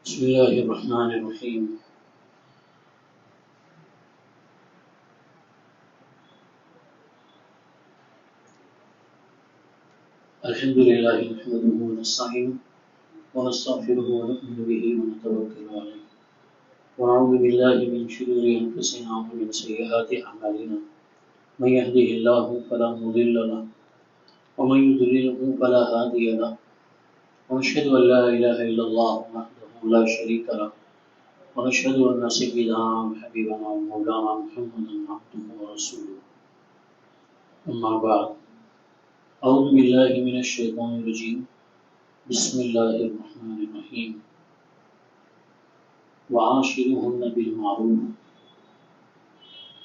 بسم الله الرحمن الرحيم. الحمد لله نحمده ونستعينه ونستغفره ونؤمن به ونتوكل عليه ونعوذ بالله من شرور أنفسنا ومن سيئات أعمالنا. من يهده الله فلا مضل له ومن يضلله فلا هادي له ونشهد أن لا إله إلا الله وحده لا شريك له ونشهد أن سيدنا وحبيبنا ومولانا محمدا عبده ورسوله. أما بعد، أعوذ بالله من الشيطان الرجيم. بسم الله الرحمن الرحيم. وعاشرهن بالمعروف.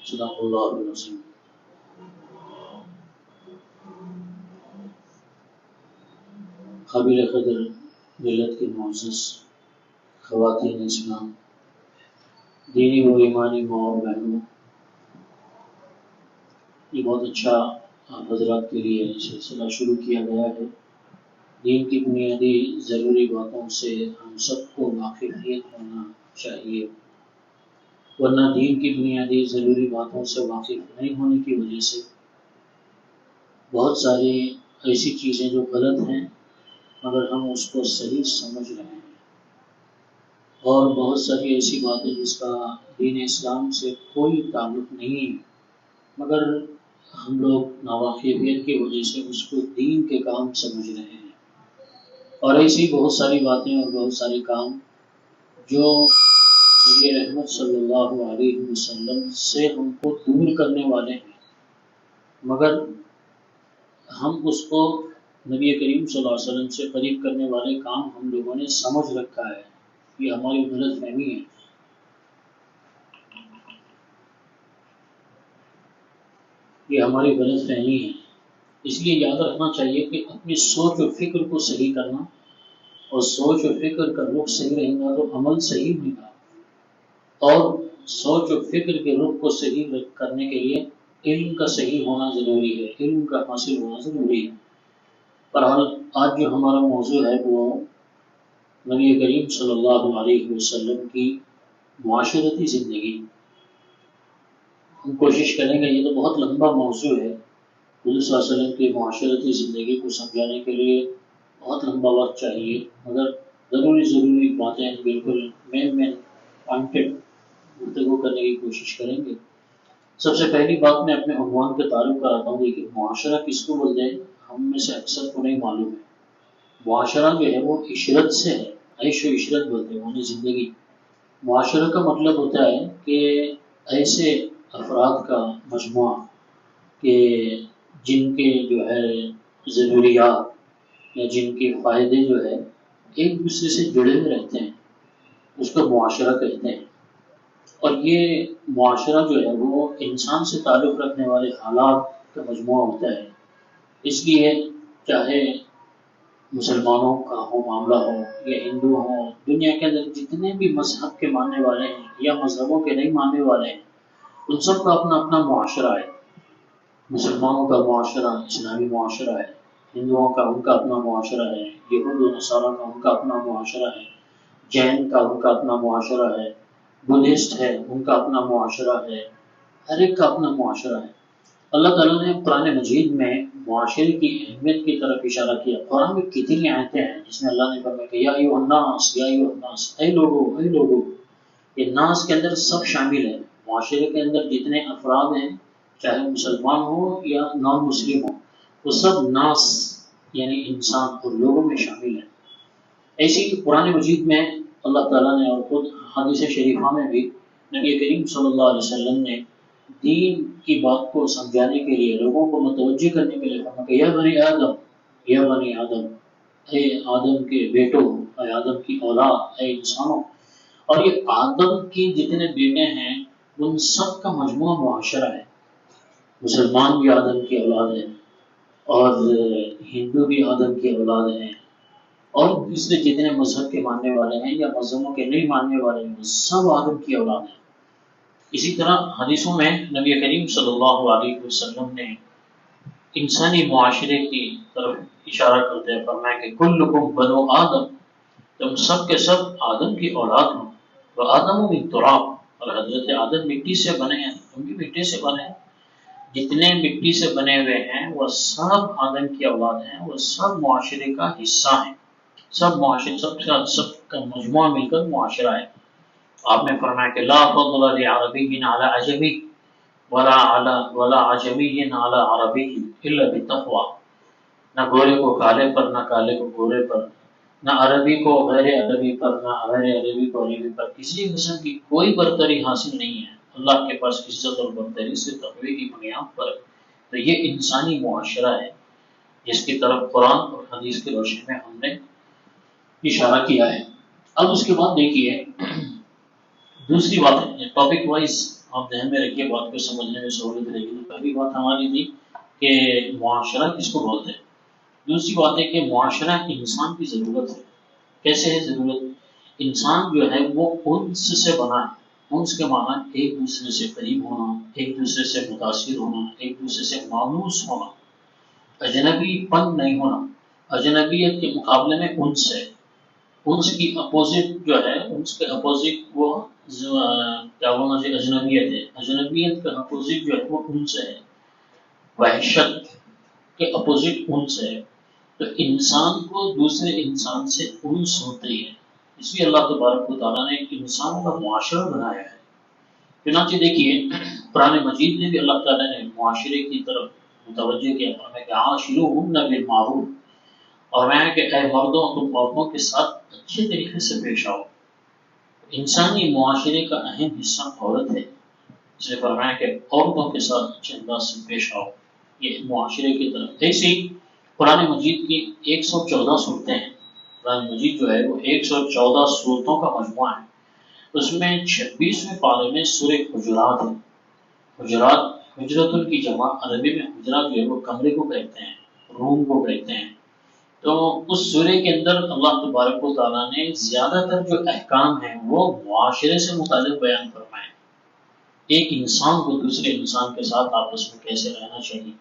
صدق الله العظيم. قابل قدر ملت کے معزز خواتین اسلام، دینی و ایمانی ماں اور بہنوں، یہ بہت اچھا آپ حضرات کے لیے سلسلہ شروع کیا گیا ہے. دین کی بنیادی ضروری باتوں سے ہم سب کو واقفیت ہونا چاہیے، ورنہ دین کی بنیادی ضروری باتوں سے واقف نہیں ہونے کی وجہ سے بہت ساری ایسی چیزیں جو غلط ہیں مگر ہم اس کو صحیح سمجھ رہے ہیں، اور بہت ساری ایسی باتیں جس کا دین اسلام سے کوئی تعلق نہیں مگر ہم لوگ ناواقفیت کی وجہ سے اس کو دین کے کام سمجھ رہے ہیں. اور ایسی بہت ساری باتیں اور بہت سارے کام جو نبی رحمت صلی اللہ علیہ وسلم سے ہم کو دور کرنے والے ہیں، مگر ہم اس کو نبی کریم صلی اللہ علیہ وسلم سے قریب کرنے والے کام ہم لوگوں نے سمجھ رکھا ہے. یہ ہماری غلط فہمی ہے. یہ ہماری غلط فہمی ہے. اس لیے یاد رکھنا چاہیے کہ اپنی سوچ و فکر کو صحیح کرنا، اور سوچ و فکر کا رخ صحیح رہے گا تو عمل صحیح ہوگا، اور سوچ و فکر کے رخ کو صحیح کرنے کے لیے علم کا صحیح ہونا ضروری ہے، علم کا حاصل ہونا ضروری ہے. بہرحال آج جو ہمارا موضوع ہے وہ نبی کریم صلی اللہ علیہ وسلم کی معاشرتی زندگی. ہم کوشش کریں گے، یہ تو بہت لمبا موضوع ہے، حضور صلی اللہ علیہ وسلم کی معاشرتی زندگی کو سمجھانے کے لیے بہت لمبا وقت چاہیے، مگر ضروری باتیں بالکل مین پوائنٹڈ گفتگو کرنے کی کوشش کریں گے. سب سے پہلی بات میں اپنے عنوان کے تعارف کراتا ہوں کہ معاشرہ کس کو بولتے ہیں. ہم میں سے اکثر کو نہیں معلوم ہے. معاشرہ جو ہے وہ عشرت سے ہے، عیش و عشرت بولتے ہیں، یعنی زندگی. معاشرہ کا مطلب ہوتا ہے کہ ایسے افراد کا مجموعہ کہ جن کے جو ہے ضروریات یا جن کے فائدے جو ہے ایک دوسرے سے جڑے ہوئے رہتے ہیں، اس کو معاشرہ کہتے ہیں. اور یہ معاشرہ جو ہے وہ انسان سے تعلق رکھنے والے حالات کا مجموعہ ہوتا ہے. اس لیے چاہے مسلمانوں کا ہو معاملہ ہو یا ہندو ہوں، دنیا کے اندر جتنے بھی مذہب کے ماننے والے ہیں یا مذہبوں کے نہیں ماننے والے ہیں، ان سب کا اپنا اپنا معاشرہ ہے. مسلمانوں کا معاشرہ اسلامی معاشرہ ہے، ہندوؤں کا ان کا اپنا معاشرہ ہے، یہود و نصارہ کا ان کا اپنا معاشرہ ہے، جین کا ان کا اپنا معاشرہ ہے، بدھسٹ ہے ان کا اپنا معاشرہ ہے. ہر ایک کا اپنا معاشرہ ہے. اللہ تعالیٰ نے قرآن مجید میں معاشرے کی اہمیت کی طرف اشارہ کیا. قرآن میں کتنی آیتیں ہیں جس میں اللہ نے فرمایا کہ یا ایھا الناس، یا ایھا الناس، اے لوگو. یہ ناس کے اندر سب شامل ہے. معاشرے کے اندر جتنے افراد ہیں، چاہے مسلمان ہو یا نان مسلم ہو، وہ سب ناس یعنی انسان اور لوگوں میں شامل ہیں. ایسی قرآن مجید میں اللہ تعالیٰ نے اور خود حدیث شریفہ میں بھی نبی کریم صلی اللہ علیہ وسلم نے دین کی بات کو سمجھانے کے لیے، لوگوں کو متوجہ کرنے کے لیے فرمایا کہ یا بنی آدم، اے آدم کے بیٹوں، اے آدم کی اولاد، اے انسانوں. اور یہ آدم کی جتنے بیٹے ہیں ان سب کا مجموعہ معاشرہ ہے. مسلمان بھی آدم کی اولاد ہیں، اور ہندو بھی آدم کی اولاد ہیں، اور دوسرے جتنے مذہب کے ماننے والے ہیں یا مذہبوں کے نہیں ماننے والے ہیں، وہ سب آدم کی اولاد ہیں. اسی طرح حدیثوں میں نبی کریم صلی اللہ علیہ وسلم نے انسانی معاشرے کی طرف اشارہ کرتے ہیں فرمایا کہ کلکم بنو آدم، تم سب کے سب آدم کی اولاد ہو، وہ آدم من تراب، اور حضرت آدم مٹی سے بنے ہیں، تم بھی مٹی سے بنے ہیں، جتنے مٹی سے بنے ہوئے ہیں وہ سب آدم کی اولاد ہیں، وہ سب معاشرے کا حصہ ہیں، سب معاشرے سب کا مجموعہ مل کر معاشرہ ہے۔ آپ نے فرمایا کہ لا فضل لعربی علی عجمی ولا عجمی علی عربی الا بالتقوی، نہ گورے کو کالے پر، نہ کالے کو گورے پر، نہ عربی کو غیر عربی پر، نہ غیر عربی کو عربی پر، کسی قسم کی کوئی برتری حاصل نہیں ہے اللہ کے پاس عزت اور برتری سے تقوی کی بنیاد پر۔ تو یہ انسانی معاشرہ ہے جس کی طرف قرآن اور حدیث کی روشنی میں ہم نے اشارہ کیا ہے۔ اب اس کے بعد دیکھیے دوسری بات ہے، ٹاپک وائز آپ ذہن میں رکھیے، بات کو سمجھنے میں سہولت رہے گی۔ پہلی بات ہماری تھی کہ معاشرہ کس کو بولتے ہیں، دوسری بات ہے کہ معاشرہ انسان کی ضرورت ہے۔ کیسے ہے ضرورت؟ انسان جو ہے وہ انس سے بنا ہے، انس کے معنی ایک دوسرے سے قریب ہونا، ایک دوسرے سے متاثر ہونا، ایک دوسرے سے مانوس ہونا، اجنبی پن نہیں ہونا۔ اجنبیت کے مقابلے میں انس ہے، انس کی اپوزٹ جو ہے، انس کے اپوزٹ وہ کیا بولنا چاہیے، اجنبیت ہے، اجنبیت کا اپوزٹ جو ہے وہ انس ہے، وحشت کے اپوزٹ انس ہے۔ تو انسان کو دوسرے انسان سے انس ہوتی ہے، اس لیے اللہ تبارک و تعالیٰ نے انسان کا معاشرہ بنایا ہے۔ چنانچہ دیکھیے قرآن مجید میں بھی اللہ تعالیٰ نے معاشرے کی طرف متوجہ کیا، فرمایا کہ عاشروہن بالمعروف، اور میں کہ اے مردوں تم عورتوں کے ساتھ اچھے طریقے سے پیش آؤ۔ انسانی معاشرے کا اہم حصہ عورت ہے، اس نے فرمایا کہ عورتوں کے ساتھ اچھے انداز سے پیش آؤ، یہ معاشرے کی طرف۔ ایسے ہی قرآن مجید کی 114 صورتیں ہیں، قرآن مجید جو ہے وہ 114 صورتوں کا مجموعہ ہے، اس میں 26ویں پارے میں سورہ حجرات ہے۔ حجرات، حجرۃ کی جمع عربی میں حجرات جو ہے وہ کمرے کو کہتے ہیں، روم کو کہتے ہیں۔ تو اس سورے کے اندر اللہ تبارک و تعالیٰ نے زیادہ تر جو احکام ہیں وہ معاشرے سے متعلق بیان فرمائے، ایک انسان کو دوسرے انسان کے ساتھ آپس میں کیسے رہنا چاہیے،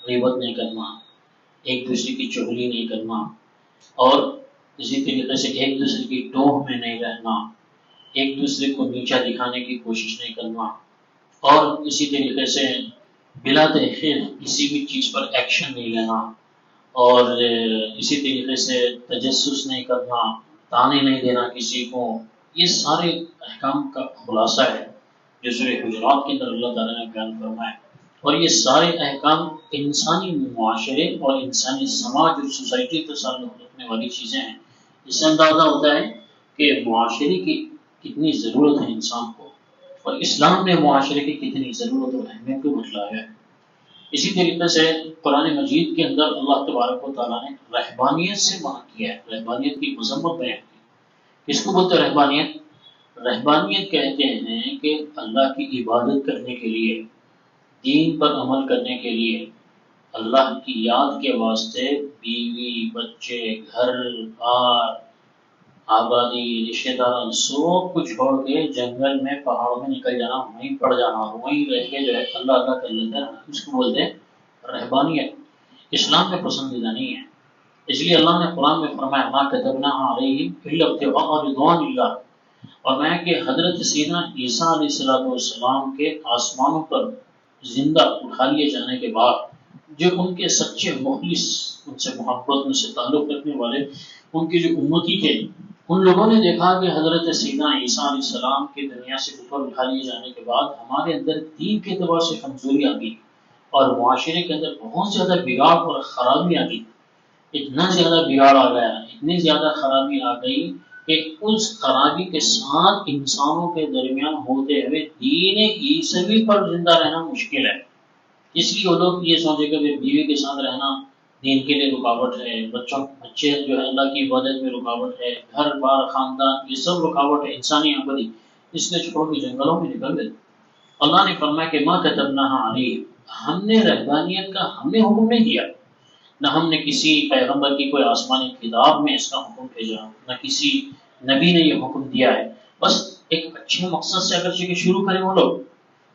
غیبت نہیں کرنا، ایک دوسرے کی چغلی نہیں کرنا، اور اسی طریقے سے ایک دوسرے کی ٹوہ میں نہیں رہنا، ایک دوسرے کو نیچا دکھانے کی کوشش نہیں کرنا، اور اسی طریقے سے بلا تحقیق کسی بھی چیز پر ایکشن نہیں لینا، اور اسی طریقے سے تجسس نہیں کرنا، تانے نہیں دینا کسی کو۔ یہ سارے احکام کا خلاصہ ہے جو سورہ حجرات کے اندر اللہ تعالیٰ نے بیان فرمایا، اور یہ سارے احکام انسانی معاشرے اور انسانی سماج اور سوسائٹی کے تعلق رکھنے والی چیزیں ہیں۔ اس سے اندازہ ہوتا ہے کہ معاشرے کی کتنی ضرورت ہے انسان کو، اور اسلام نے معاشرے کی کتنی ضرورت اور اہمیت کو بتلایا ہے۔ اسی طریقے سے قرآن مجید کے اندر اللہ تبارک و تعالیٰ نے رہبانیت سے منع کیا ہے، رہبانیت کی مذمت بیان کی۔ کس کو بولتے ہیں رہبانیت؟ رہبانیت کہتے ہیں کہ اللہ کی عبادت کرنے کے لیے، دین پر عمل کرنے کے لیے، اللہ کی یاد کے واسطے بیوی، بچے، گھر بار، آبادی، رشتہ دار سب کچھ چھوڑ کے جنگل میں، پہاڑوں میں نکل جانا، وہیں پڑ جانا، وہیں رہ کے جو ہے اللہ اللہ کر لیتے ہیں، اس کو بولتے ہیں رہبانیت۔ اسلام میں پسندیدہ نہیں ہے، اس لیے اللہ نے قرآن میں فرمایا ما كتبنا علیہم الا ابتغاء رضوان اللہ، اور میں کہ حضرت سیدنا عیسیٰ علیہ السلام کے آسمانوں پر زندہ اٹھا لیے جانے کے بعد جو ان کے سچے مخلص، ان سے محبت، ان سے تعلق رکھنے والے، ان کی جو امتی تھے، ان لوگوں نے دیکھا کہ حضرت سیدنا عیسیٰ علیہ السلام کی دنیا سے اوپر اٹھا لیے جانے کے بعد ہمارے اندر دین کے اعتبار سے کمزوری آ گئی، اور معاشرے کے اندر بہت زیادہ بگاڑ اور خرابی آ گئی، اتنا زیادہ بگاڑ آ گیا، اتنی زیادہ خرابی آ گئی کہ اس خرابی کے ساتھ انسانوں کے درمیان ہوتے ہوئے دین عیسوی پر زندہ رہنا مشکل ہے۔ اس لیے وہ لوگ یہ سوچے کہ بیوی کے ساتھ رہنا دین کے لیے رکاوٹ ہے، بچے جو ہے اللہ کی عبادت میں رکاوٹ ہے، گھر بار خاندان یہ سب رکاوٹ ہے، انسانی آبادی، اس لیے چھوڑ کے جنگلوں میں نکل گئے۔ اللہ نے فرمایا کہ ما كتبناها علیہم، ہم نے رہبانیت کا ہم نے حکم نہیں دیا، نہ ہم نے کسی پیغمبر کی کوئی آسمانی کتاب میں اس کا حکم بھیجا، نہ کسی نبی نے یہ حکم دیا ہے، بس ایک اچھے مقصد سے اگرچہ کہ شروع کریں وہ لوگ،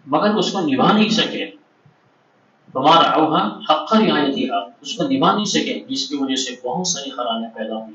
مگر اس کو نبھا نہیں سکے، تمہارا اوہا حق رعایتها، اس کو نبھا نہیں سکے، جس کی وجہ سے بہت ساری خرابیاں پیدا ہوئی۔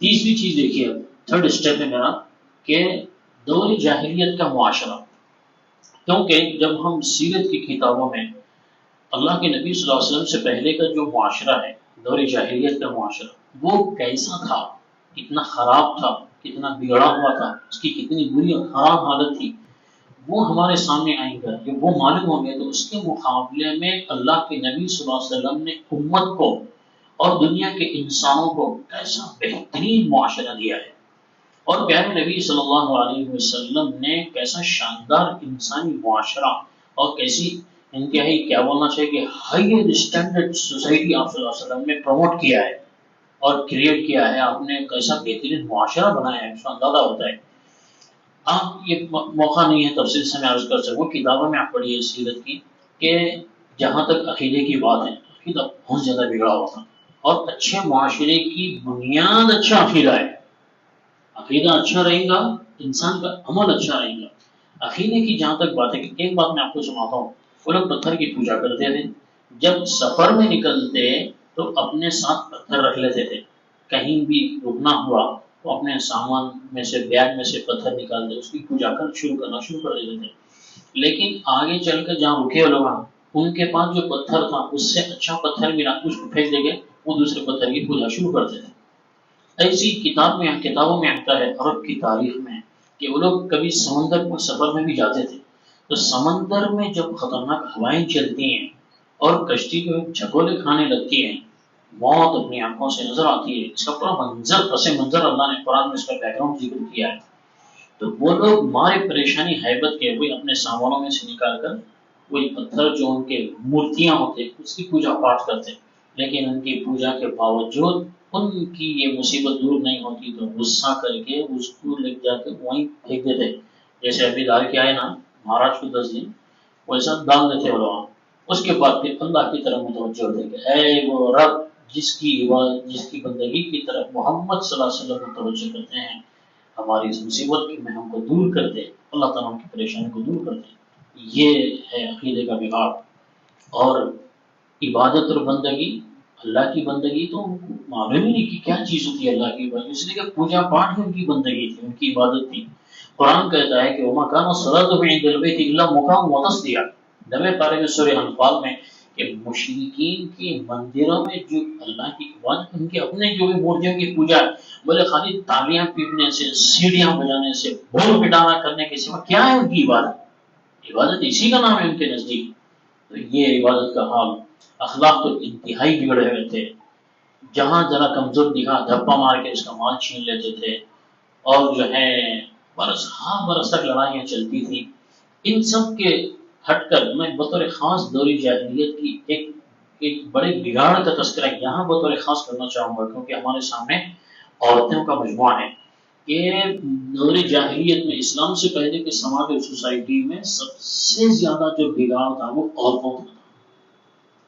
تیسری چیز دیکھیے، اب تھرڈ اسٹیپ ہے میرا کہ دور جاہلیت کا معاشرہ. کیونکہ جب ہم سیرت کی کتابوں میں اللہ کے نبی صلی اللہ علیہ وسلم سے پہلے کا جو معاشرہ ہے، دور جاہلیت کا معاشرہ، وہ کیسا تھا، کتنا خراب تھا، کتنا بگڑا ہوا تھا، اس کی کتنی بری اور خراب حالت تھی، وہ ہمارے سامنے آئیں گا. جب وہ معلوم ہوں گے تو اس کے مقابلے میں اللہ کے نبی صلی اللہ علیہ وسلم نے امت کو اور دنیا کے انسانوں کو کیسا بہترین معاشرہ دیا ہے. اور پیارے نبی صلی اللہ علیہ وسلم نے کیسا شاندار انسانی معاشرہ اور کیسی انتہائی کیا بولنا چاہیے کہ ہائر اسٹینڈرڈ سوسائٹی آپ صلی اللہ علیہ وسلم نے پروموٹ کیا ہے اور کریٹ کیا ہے. آپ نے کیسا بہترین معاشرہ بنایا ہے، اس کا اندازہ ہوتا ہے. آپ یہ موقع نہیں ہے تفصیل سے میں عرض کر سکوں، کتابوں میں آپ پڑھیے سیرت کی کہ جہاں تک عقیدے کی بات ہے، عقیدہ بہت زیادہ بگڑا ہوا تھا. اور اچھے معاشرے کی بنیاد اچھا عقیدہ ہے. عقیدہ اچھا رہے گا، انسان کا عمل اچھا رہے گا. عقیدے کی جہاں تک بات ہے کہ ایک بات میں آپ کو سناتا ہوں، وہ لوگ پتھر کی پوجا کرتے تھے. جب سفر میں نکلتے تو اپنے ساتھ پتھر رکھ لیتے تھے. کہیں بھی رکنا ہوا تو اپنے سامان میں سے بیگ میں سے پتھر نکالتے، اس کی پوجا کرنا شروع کر دیتے تھے. لیکن آگے چل کر جہاں رکے لوگ، ان کے پاس جو پتھر تھا اس سے اچھا پتھر ملا، اس کو پھینک دے گے، وہ دوسرے پتھر کی پوجا شروع کرتے تھے. ایسی کتابوں میں آتا ہے عرب کی تاریخ میں کہ وہ لوگ کبھی سمندر میں سفر میں بھی جاتے تھے تو سمندر میں جب خطرناک ہوائیں چلتی ہیں اور کشتی کو جھکولے کھانے لگتی ہیں، موت اپنی آنکھوں سے نظر آتی ہے. اس کا پورا منظر، پس منظر اللہ نے قرآن میں اس کا بیک گراؤنڈ ذکر کیا ہے. تو وہ لوگ مارے پریشانی حیبت کے ہوئے اپنے سامانوں میں سے نکال کر وہی پتھر جو ان کے مورتیاں ہوتے اس کی پوجا پاٹ کرتے. لیکن ان کی پوجا کے باوجود ان کی یہ مصیبت دور نہیں ہوتی تو غصہ کر کے اس کو لے جا کے وہیں پھینک دیتے. جیسے ابھی دار کیا ہے نا مہاراج کو 10 دن ویسا ڈال دیتے وہ لوگ. اس کے بعد پھر اللہ کی طرف متوجہ ہوتے کہ اے وہ رب جس کی عبادت، جس کی بندگی کی طرف محمد صلی اللہ علیہ وسلم متوجہ کرتے ہیں، ہماری اس مصیبت میں ہم کو دور کر دے، اللہ تعالیٰ کی پریشانی کو دور کر دے. یہ ہے عقیدے کا بگاڑ. اور عبادت اور بندگی، اللہ کی بندگی تو معلوم ہی نہیں کہ کیا چیز ہوتی ہے اللہ کی بندگی، اس لیے کہ پوجا پاٹ ہی ان کی بندگی تھی، ان کی عبادت تھی. قرآن کہتا ہے کہ وما کان الصلاۃ عند البیت الا مقام وتصدیہ. 9 پارے میں سورہ انفال میں کہ مشرکین کے مندروں میں جو اللہ کی عبادت، ان کے اپنے جو بھی مورتیوں کی پوجا ہے، بولے خالی تالیاں پیٹنے سے، سیڑیاں بجانے سے، بھول پٹانا کرنے کے سوا کیا ہے ان کی عبادت؟ عبادت اسی کا نام ہے ان کے نزدیک. تو یہ عبادت کا حال، اخلاق تو انتہائی بگڑے ہوئے تھے. جہاں ذرا کمزور دکھا دھپا مار کے اس کا مال چھین لیتے تھے. اور جو ہے برس ہاں برس تک لڑائیاں چلتی تھیں. ان سب کے ہٹ کر میں بطور خاص دوری جاہلیت کی ایک بڑے بگاڑ کا تذکرہ یہاں بطور خاص کرنا چاہوں گا، کیونکہ ہمارے سامنے عورتوں کا مجموعہ ہے. یہ دور جاہلیت میں اسلام سے پہلے کے سماج اور سوسائٹی میں سب سے زیادہ جو بگاڑ تھا وہ عورتوں کا تھا.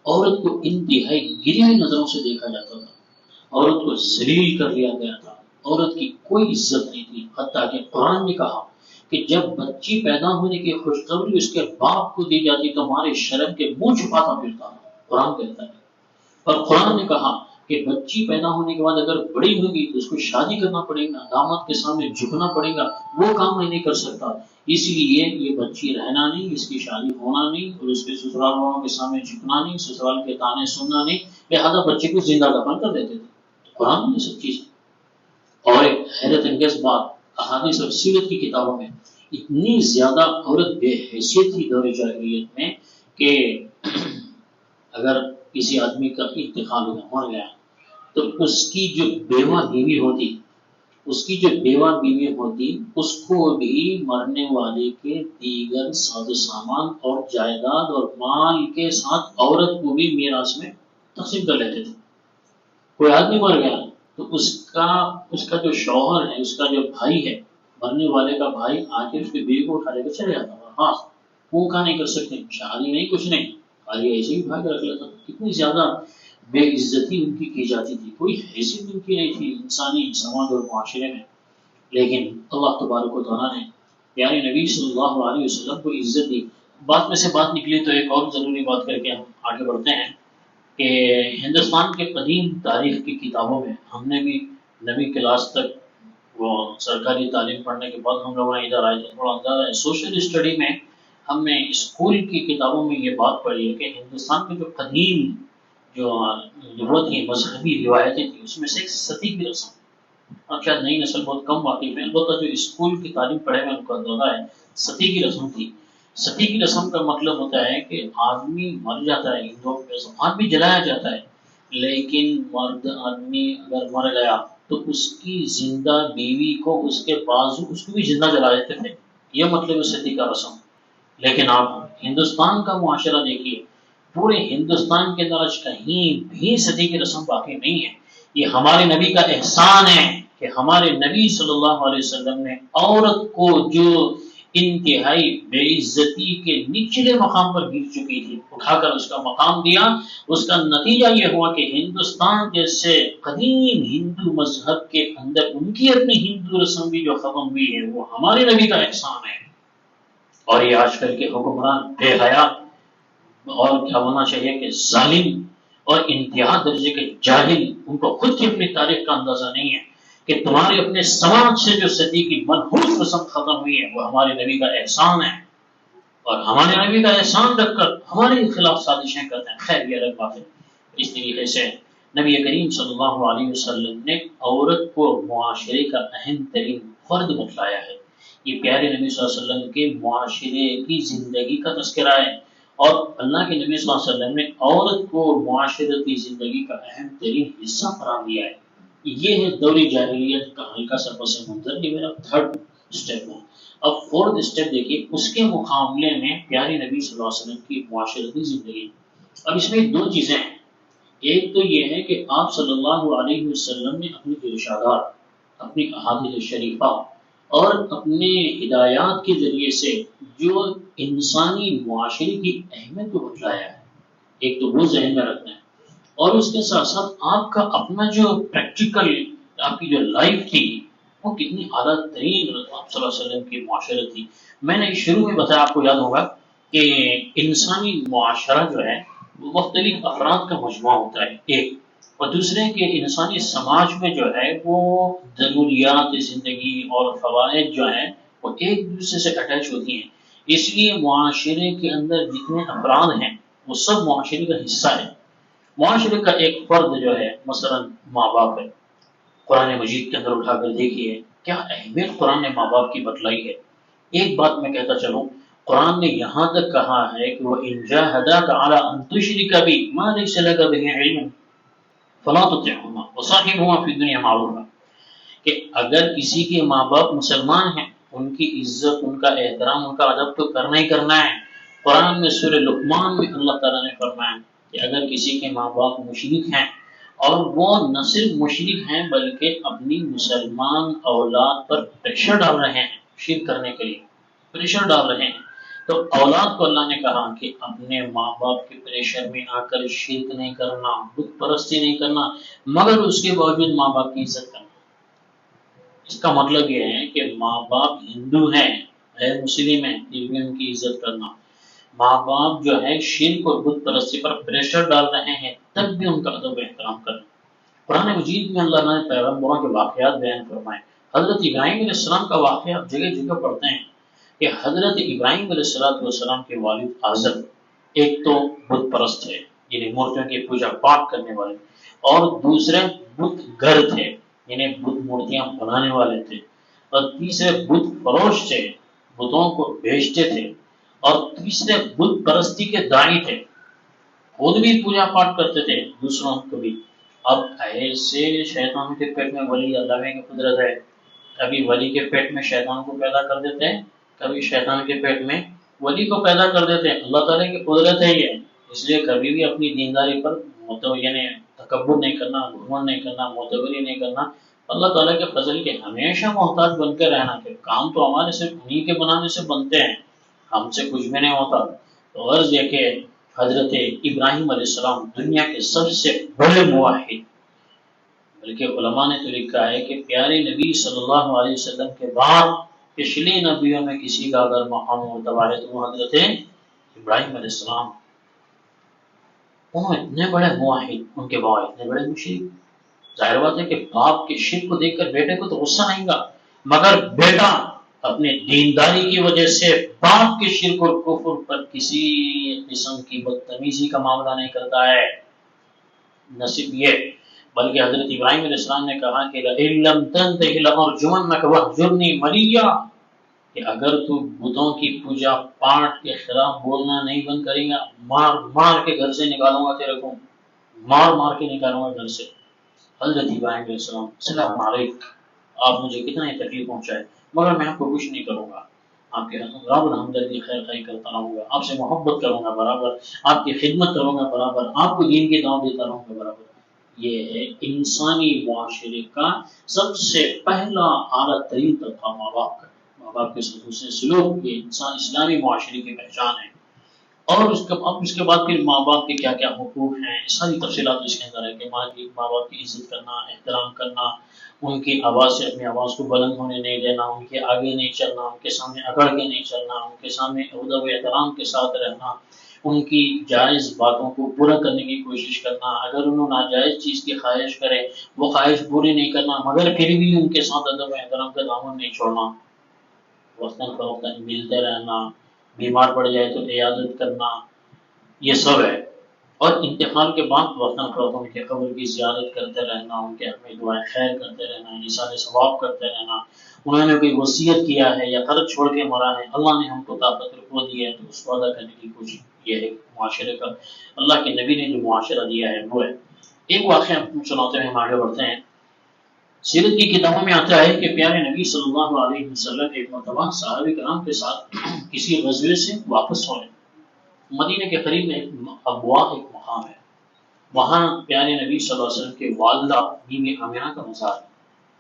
عورت کو انتہائی گری ہوئی نظروں سے دیکھا جاتا تھا، عورت کو ذلیل کر دیا گیا تھا، عورت کی کوئی عزت نہیں تھی. حتیٰ کہ قرآن نے کہا کہ جب بچی پیدا ہونے کی خوشخبری اس کے باپ کو دی جاتی تو ہمارے شرم کے منہ چھپاتا پھرتا تھا. قرآن کہتا ہے. اور قرآن نے کہا کہ بچی پیدا ہونے کے بعد اگر بڑی ہوگی تو اس کو شادی کرنا پڑے گا، داماد کے سامنے جھکنا پڑے گا، وہ کام میں نہیں کر سکتا، اس لیے یہ بچی رہنا نہیں، اس کی شادی ہونا نہیں، اور اس کے سسرال والوں کے سامنے جھکنا نہیں، سسرال کے تانے سننا نہیں، لہٰذا بچے کو زندہ دفن کر دیتے تھے. قرآن میں سب چیز. اور ایک حیرت انگیز بات، احادیث اور سیرت کی کتابوں میں اتنی زیادہ عورت بے حیثیت تھی دور جاہلیت میں کہ اگر کسی آدمی کا انتقال ہو گیا، مر گیا، تو اس کی جو بیوہ بیوی ہوتی، اس کی جو بیوہ بیوی ہوتی اس کو بھی مرنے والے کے دیگر ساز و سامان اور جائیداد اور مال کے ساتھ عورت کو بھی میراث میں تقسیم کر لیتے تھے. کوئی آدمی مر گیا تو اس کا جو شوہر ہے، اس کا جو بھائی ہے، مرنے والے کا بھائی آ کے اس کی بیوی کو اٹھا لے کر چلے جاتا تھا. ہاں وہ کا نہیں کر سکتے، شادی نہیں، کچھ نہیں، خالی ایسے ہی بھاگ رکھ لیتا. کتنی زیادہ بے عزتی ان کی جاتی تھی، کوئی حیثیت ان کی نہیں تھی انسانی سماج اور معاشرے میں. لیکن اللہ تبارک و تعالیٰ نے پیارے نبی صلی اللہ علیہ وسلم کو عزت دی. بات میں سے بات نکلی تو ایک اور ضروری بات کر کے ہم آگے بڑھتے ہیں کہ ہندوستان کے قدیم تاریخ کی کتابوں میں ہم نے بھی نبی کلاس تک وہ سرکاری تعلیم پڑھنے کے بعد ہم لوگ ادھر آئے تو تھوڑا اندازہ ہے سوشل اسٹڈی میں ہم نے اسکول کی کتابوں میں یہ بات پڑھی ہے کہ ہندوستان میں جو قدیم جو وہ تھی مذہبی روایتیں تھیں اس میں سے ایک ستی کی رسم، اب شاید نئی نسل بہت کم واقعی میں، البتہ جو اسکول کی تعلیم پڑھے میں ان کو اندازہ ہے ستی کی رسم تھی۔ ستی کی رسم کا مطلب ہوتا ہے کہ آدمی مر جاتا ہے، ہندوؤں میں آدمی جلایا جاتا ہے، لیکن مرد آدمی اگر مر گیا تو اس کی زندہ بیوی کو اس کے بازو اس کو بھی زندہ جلا دیتے تھے، یہ مطلب ہے ستی کا رسم۔ لیکن آپ ہندوستان کا معاشرہ دیکھیے، پورے ہندوستان کے اندر آج کہیں بھی ستی کی رسم باقی نہیں ہے۔ یہ ہمارے نبی کا احسان ہے کہ ہمارے نبی صلی اللہ علیہ وسلم نے عورت کو جو انتہائی بے عزتی کے نچلے مقام پر گر چکی تھی اٹھا کر اس کا مقام دیا۔ اس کا نتیجہ یہ ہوا کہ ہندوستان جیسے قدیم ہندو مذہب کے اندر ان کی اپنی ہندو رسم بھی جو ختم ہوئی ہے وہ ہمارے نبی کا احسان ہے۔ اور یہ آج کل کے حکمران بے حیا اور کیا ہونا چاہیے کہ ظالم اور انتہا درجے کے جاہل، ان کو خود کی اپنی تاریخ کا اندازہ نہیں ہے کہ تمہارے اپنے سماج سے جو صدی کی منحوس رسم ختم ہوئی ہے وہ ہمارے نبی کا احسان ہے، اور ہمارے نبی کا احسان رکھ کر ہمارے خلاف سازشیں کرتے ہیں۔ خیر یہ الگ بات ہے۔ اس طریقے سے نبی کریم صلی اللہ علیہ وسلم نے عورت کو معاشرے کا اہم ترین فرد بتلایا ہے۔ یہ پیارے نبی صلی اللہ علیہ وسلم کے معاشرے کی زندگی کا تذکرہ ہے، اور اللہ کے نبی صلی اللہ علیہ وسلم نے عورت کو معاشرتی زندگی کا اہم ترین حصہ قرار دیا ہے۔ یہ ہے دور جاہلیت کا ہلکا سا پس منظر، یہ میرا تھرڈ اسٹیپ ہے۔ اب فورتھ اسٹیپ دیکھیے، اس کے مقابلے میں پیارے نبی صلی اللہ علیہ وسلم کی معاشرتی زندگی۔ اب اس میں دو چیزیں ہیں، ایک تو یہ ہے کہ آپ صلی اللہ علیہ وسلم نے اپنی ارشادات، اپنی احادیث شریفہ اور اپنے ہدایات کے ذریعے سے جو انسانی معاشرے کی اہمیت کو بتلایا ہے، ایک تو وہ ذہن میں رکھنا ہے، اور اس کے ساتھ ساتھ آپ کا اپنا جو پریکٹیکل آپ کی جو لائف تھی وہ کتنی اعلیٰ ترین آپ صلی اللہ علیہ وسلم کی معاشرت تھی۔ میں نے شروع میں بتایا، آپ کو یاد ہوگا کہ انسانی معاشرہ جو ہے وہ مختلف افراد کا مجموعہ ہوتا ہے ایک، اور دوسرے کہ انسانی سماج میں جو ہے وہ ضروریات زندگی اور فوائد جو ہیں وہ ایک دوسرے سے اٹیچ ہوتی ہیں، اس لیے معاشرے کے اندر جتنے افراد ہیں وہ سب معاشرے کا حصہ ہے۔ معاشرے کا ایک فرد جو ہے مثلا ماں باپ ہے، قرآن مجید کے اندر اٹھا کر دیکھیے کیا اہمیت قرآن نے ماں باپ کی بتلائی ہے۔ ایک بات میں کہتا چلوں، قرآن نے یہاں تک کہا ہے کہ وہ ان جاہداک علی ان تشرک بی ما لیس لک بہ علم فلا تطعهما وصاحبهما فی الدنیا معروفا، کہ اگر کسی کے ماں باپ مسلمان ہیں ان کی عزت، ان کا احترام، ان کا ادب تو کرنا ہی کرنا ہے۔ قرآن میں سورہ لقمان میں اللہ تعالیٰ نے فرمایا کہ اگر کسی کے ماں باپ مشرک ہیں، اور وہ نہ صرف مشرک ہیں بلکہ اپنی مسلمان اولاد پر پریشر ڈال رہے ہیں شرک کرنے کے لیے، پریشر ڈال رہے ہیں، تو اولاد کو اللہ نے کہا کہ اپنے ماں باپ کے پریشر میں آ کر شرک نہیں کرنا، بت پرستی نہیں کرنا، مگر اس کے باوجود ماں باپ کی عزت کرنا۔ اس کا مطلب یہ ہے کہ ماں باپ ہندو ہیں، غیر مسلم ہیں، پھر بھی ان کی عزت کرنا۔ ماں باپ جو ہے شرک اور بت پرستی پر پریشر ڈال رہے ہیں تب بھی ان کا ادب و احترام کرنا۔ قرآن مجید میں اللہ نے پیغمبروں کے واقعات بیان فرمائے۔ حضرت ابراہیم علیہ السلام کا واقعہ آپ جگہ جگہ پڑھتے ہیں کہ حضرت ابراہیم علیہ السلام کے والد آزر ایک تو بت پرست تھے، یعنی مورتیوں کی پوجا پاٹ کرنے والے، اور دوسرے بت گر تھے، یعنی بت مورتیاں بنانے والے تھے، اور تیسرے بت فروش تھے، بتوں کو بیچتے تھے، اور تیسرے بت پرستی کے داعی تھے، خود بھی پوجا پاٹ کرتے تھے دوسروں کو بھی۔ اب ایسے شیطان کے پیٹ میں ولی اللہ کی قدرت ہے، کبھی ولی کے پیٹ میں شیطان کو پیدا کر دیتے ہیں، کبھی شیطان کے پیٹ میں ولی کو پیدا کر دیتے ہیں، اللہ تعالیٰ کی قدرت ہے یہ۔ اس لیے کبھی بھی اپنی دینداری پر یعنی تکبر نہیں کرنا، گھمنڈ نہیں کرنا، معتبری نہیں کرنا، اللہ تعالیٰ کے فضل کے ہمیشہ محتاج بن کے رہنا کہ کام تو ہمارے صرف انہیں کے بنانے سے بنتے ہیں، ہم سے کچھ بھی نہیں ہوتا۔ تو غرض یہ کہ حضرت ابراہیم علیہ السلام دنیا کے سب سے بڑے موحد، بلکہ علماء نے تو لکھا ہے کہ پیارے نبی صلی اللہ علیہ وسلم کے بعد پچھلے نبیوں میں کسی کا اگر مقام معتبر ہے تو وہ حضرت ابراہیم علیہ السلام، انہوں اتنے بڑے موحد، ان کے بعد اتنے بڑے مشرک۔ ظاہر بات ہے کہ باپ کے شرک کو دیکھ کر بیٹے کو تو غصہ آئے گا، مگر بیٹا اپنے دینداری کی وجہ سے باپ کے شرک اور کفر پر کسی قسم کی بدتمیزی کا معاملہ نہیں کرتا ہے۔ نہ صرف یہ، بلکہ حضرت ابراہیم علیہ السلام نے کہا کہ لَئِن لَّمْ تَنْتَهِ لَأَرْجُمَنَّكَ وَاهْجُرْنِي مَلِيًّا، کہ اگر تو بتوں کی پوجا پاٹ کے خلاف بولنا نہیں بند کرے گا، مار مار کے گھر سے نکالوں گا تیرے کو، مار مار کے نکالوں گا گھر سے۔ حضرت ابراہیم علیہ السلام السلام علیکم، آپ مجھے کتنا ہی تکلیف پہنچائے مگر میں آپ کو کچھ نہیں کروں گا، آپ کے برابر ہمدردی خیر خائی کرتا رہوں گا، آپ سے محبت کروں گا برابر، آپ کی خدمت کروں گا برابر، آپ کو دین کی دعوت دیتا رہوں گا برابر۔ یہ ہے انسانی معاشرے کا سب سے پہلا اعلیٰ ترین طبقہ ماں باپ کا، ماں باپ کے ساتھ حسن سلوک یہ انسان اسلامی معاشرے کی پہچان ہے۔ اور اس کے بعد پھر ماں باپ کے کیا کیا حقوق ہیں، ساری تفصیلات اس کے اندر ہے کہ ماں باپ کی عزت کرنا، احترام کرنا، ان کی آواز سے اپنی آواز کو بلند ہونے نہیں دینا، ان کے آگے نہیں چلنا، ان کے سامنے اکڑ کے نہیں چلنا، ان کے سامنے ادب و احترام کے ساتھ رہنا، ان کی جائز باتوں کو پورا کرنے کی کوشش کرنا، اگر انہوں ناجائز چیز کی خواہش کرے وہ خواہش پوری نہیں کرنا، مگر پھر بھی ان کے ساتھ ادب و احترام کا دامن نہیں چھوڑنا، وقتاً فوقتاً ملتے رہنا، بیمار پڑ جائے تو عیادت کرنا، یہ سب ہے۔ اور انتقال کے بعد وطن فروغوں کے قبر کی زیارت کرتے رہنا، ان کے حق میں دعائیں خیر کرتے رہنا، اِیصال ثواب کرتے رہنا، انہوں نے کوئی وصیت کیا ہے یا قرض چھوڑ کے مرا ہے، اللہ نے ہم کو طاقت رکھو دی ہے تو اس کو ادا کرنے کی کوشش، یہ ہے معاشرے کا اللہ کے نبی نے جو معاشرہ دیا ہے وہ ہے۔ ایک واقعہ سناتے ہوئے ہم آگے بڑھتے ہیں۔ سیرت کی کتابوں میں آتا ہے کہ پیارے نبی صلی اللہ علیہ وسلم ایک مرتبہ صحابہ کرام کے ساتھ کسی غزوے سے واپس ہو رہے، مدینہ کے قریب میں ابوا ایک مقام ہے، وہاں پیارے نبی صلی اللہ علیہ وسلم کے والدہ بیوی آمنہ کا مزار ہے،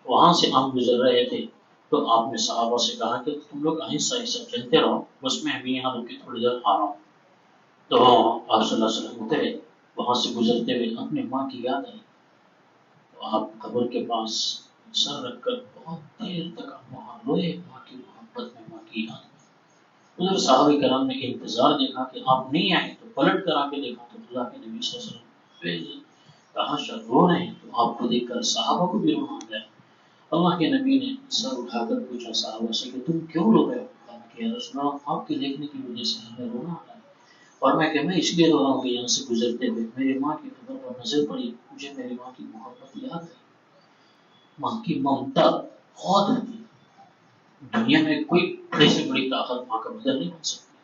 وہاں سے ہم گزر رہے تھے تو آپ نے صحابہ سے کہا کہ تم لوگ آہستہ آہستہ چلتے رہو، بس میں ابھی یہاں رک کے تھوڑی دیر آ رہا ہوں۔ تو آپ صلی اللہ علیہ وسلم اترے، وہاں سے گزرتے ہوئے اپنے ماں کی یاد آئی، تو آپ قبر کے پاس سر رکھ کر بہت دیر تک آپ وہاں روئے، ماں کی محبت میں، ماں کی یاد میں۔ ادھر صحابہ کرام نے انتظار دیکھا کہ آپ نہیں آئے تو پلٹ کر آ کے دیکھا تو اللہ کے نبی صلی اللہ علیہ وسلم کہاں رو رہے ہیں، تو آپ کو دیکھ کر صحابہ کو بھی رونا آ گیا۔ اللہ کے نبی نے سر اٹھا کر پوچھا صحابہ سے کہ تم کیوں رو رہے ہو؟ کہا کہ یا رسول اللہ آپ کے دیکھنے کی وجہ سے ہمیں رونا آ رہا ہے، اور میں اس لیے رو رہا ہوں کہ یہاں سے گزرتے ہوئے میری ماں کی قبر پر نظر پڑی، مجھے میری ماں کی محبت یاد آئی، ماں کی ممتا بہت ہے، دنیا میں کوئی بڑے سے بڑی طاقت ماں کا بدل نہیں بن سکتی،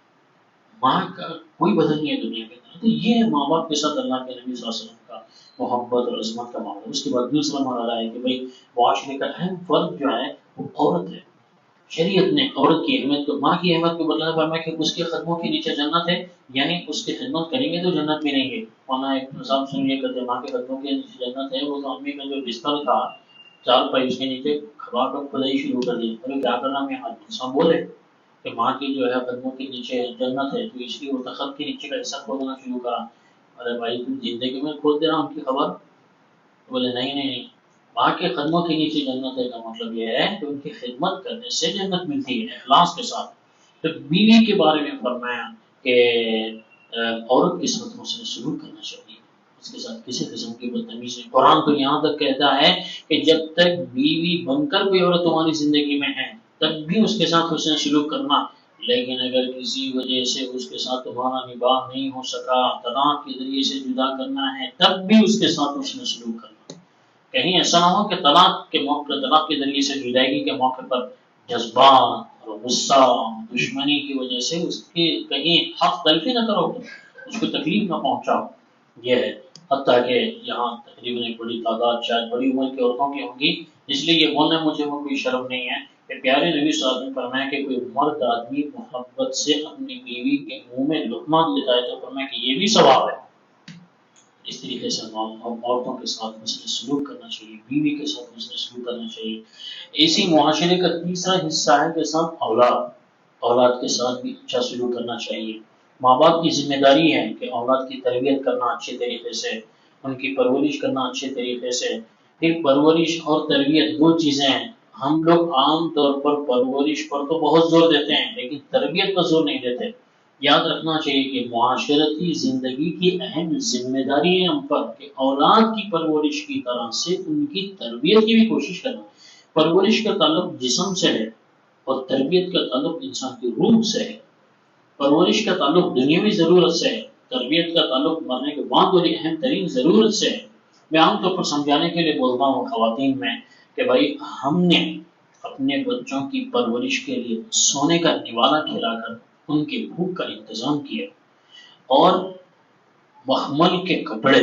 ماں کا کوئی بدل نہیں ہے دنیا کے اندر۔ تو یہ ہے ماں باپ کے ساتھ اللہ کے نبی صلی اللہ علیہ وسلم کا محبت اور عظمت کا معاملہ۔ اس کے بعد دوسرا مرحلہ ہے کہ بھائی معاشرے کا اہم فرد جو ہے وہ عورت ہے۔ شریعت نے عورت کی اہمیت کو، ماں کی اہمیت کو بتایا، فرمایا کہ اس کے قدموں کے نیچے جنت ہے، یعنی اس کی خدمت کریں گے تو جنت ملیں گے، ورنہ ایک انسان سنیے کرتے ماں کے قدموں کے نیچے جنت ہے، وہ تو امی کا جو بستر تھا چار پائی اس کے نیچے کھبا کر کھدائی شروع کر دی، ارے کیا کرنا میں آج انسان بولے کہ ماں کی جو ہے قدموں کے نیچے جنت ہے، تو اس لیے وہ تخت کے نیچے کا حصہ کھودنا شروع کرا۔ ارے بھائی تم زندگی میں کھود دے رہا ان کی خبر؟ بولے نہیں، ماں کے قدموں کے نیچے جنت ہے کا مطلب یہ ہے کہ ان کی خدمت کرنے سے جنت ملتی ہے اخلاص کے ساتھ۔ تو بیوی کے بارے میں فرمایا کہ عورت کے ساتھ حسن سلوک کرنا چاہیے، اس کے ساتھ کسی قسم کی بدتمیزی نہیں۔ قرآن تو یہاں تک کہتا ہے کہ جب تک بیوی بن کر کوئی عورت تمہاری زندگی میں ہے تب بھی اس کے ساتھ حسن سلوک کرنا، لیکن اگر کسی وجہ سے اس کے ساتھ تمہارا نباہ نہیں ہو سکا، طلاق کے ذریعے سے جدا کرنا ہے، تب بھی اس کے ساتھ حسن سلوک کرنا۔ کہیں ایسا نہ ہو کہ طلاق کے موقع پر، طلاق کے ذریعے سے جدائیگی کے موقع پر جذبات اور غصہ دشمنی کی وجہ سے اس کے کہیں حق تلفی نہ کرو، اس کو تکلیف نہ پہنچاؤ، یہ ہے۔ حتیٰ کہ یہاں تقریباً ایک بڑی تعداد شاید بڑی عمر کی عورتوں کی ہوں گی، اس لیے یہ بولنا مجھے وہ کوئی شرم نہیں ہے کہ پیارے نبی صلی اللہ علیہ وسلم نے فرمایا کہ کوئی مرد آدمی محبت سے اپنی بیوی کے منہ میں لقمہ لیتا ہے تو فرمایا کہ یہ بھی ثواب ہے۔ اس طریقے سے عورتوں کے ساتھ حسن سلوک کرنا چاہیے، بیوی کے ساتھ حسن سلوک کرنا چاہیے۔ اسی معاشرے کا تیسرا حصہ ہے کہ ساتھ اولاد کے ساتھ بھی اچھا سلوک کرنا چاہیے۔ ماں باپ کی ذمہ داری ہے کہ اولاد کی تربیت کرنا اچھے طریقے سے، ان کی پرورش کرنا اچھے طریقے سے۔ پھر پرورش اور تربیت دو چیزیں ہیں، ہم لوگ عام طور پر پرورش پر تو بہت زور دیتے ہیں لیکن تربیت پر زور نہیں دیتے۔ یاد رکھنا چاہیے کہ معاشرتی زندگی کی اہم ذمہ داری ہے ہم پر کہ اولاد کی پرورش کی طرح سے ان کی تربیت کی بھی کوشش کرنا۔ پرورش کا تعلق جسم سے ہے اور تربیت کا تعلق انسان کی روح سے ہے۔ پرورش کا تعلق دنیاوی ضرورت سے ہے، تربیت کا تعلق مرنے کے بعد والی اہم ترین ضرورت سے ہے۔ میں عام طور پر سمجھانے کے لیے بولتا ہوں خواتین میں کہ بھائی ہم نے اپنے بچوں کی پرورش کے لیے سونے کا نوالا کھلا کر ان کے بھوک کا انتظام کیا، اور مخمل کے کپڑے،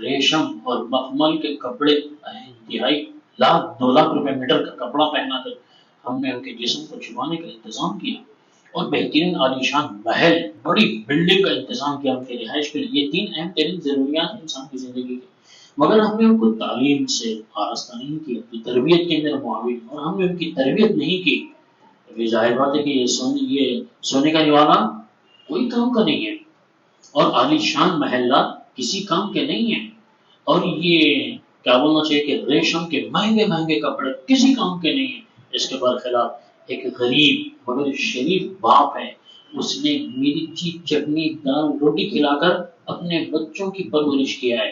ریشم اور مخمل کے کپڑے انتہائی لاکھ 2 لاکھ روپے میٹر کا کپڑا پہنا کر ہم نے ان کے جسم کو چھپانے کا انتظام کیا، اور بہترین عالیشان محل، بڑی بلڈنگ کا انتظام کیا ان کے رہائش کے لیے۔ یہ 3 اہم ترین ضروریات ہیں انسان کی زندگی کی، مگر ہم نے ان کو تعلیم سے آراستہ نہیں کیا، تو تربیت کے اندر معاون، اور ہم نے ان کی تربیت نہیں کی، تو ظاہر بات ہے کہ یہ سونے کا نوالا کوئی کام کا نہیں ہے، اور عالی شان محلات کسی کام کے نہیں ہیں، اور یہ کیا بولنا چاہیے کہ ریشم کے مہنگے مہنگے کپڑے کسی کام کے نہیں ہیں۔ اس کے برخلاف ایک غریب مگر شریف باپ ہے، اس نے مرچی چٹنی دال روٹی کھلا کر اپنے بچوں کی پرورش کیا ہے،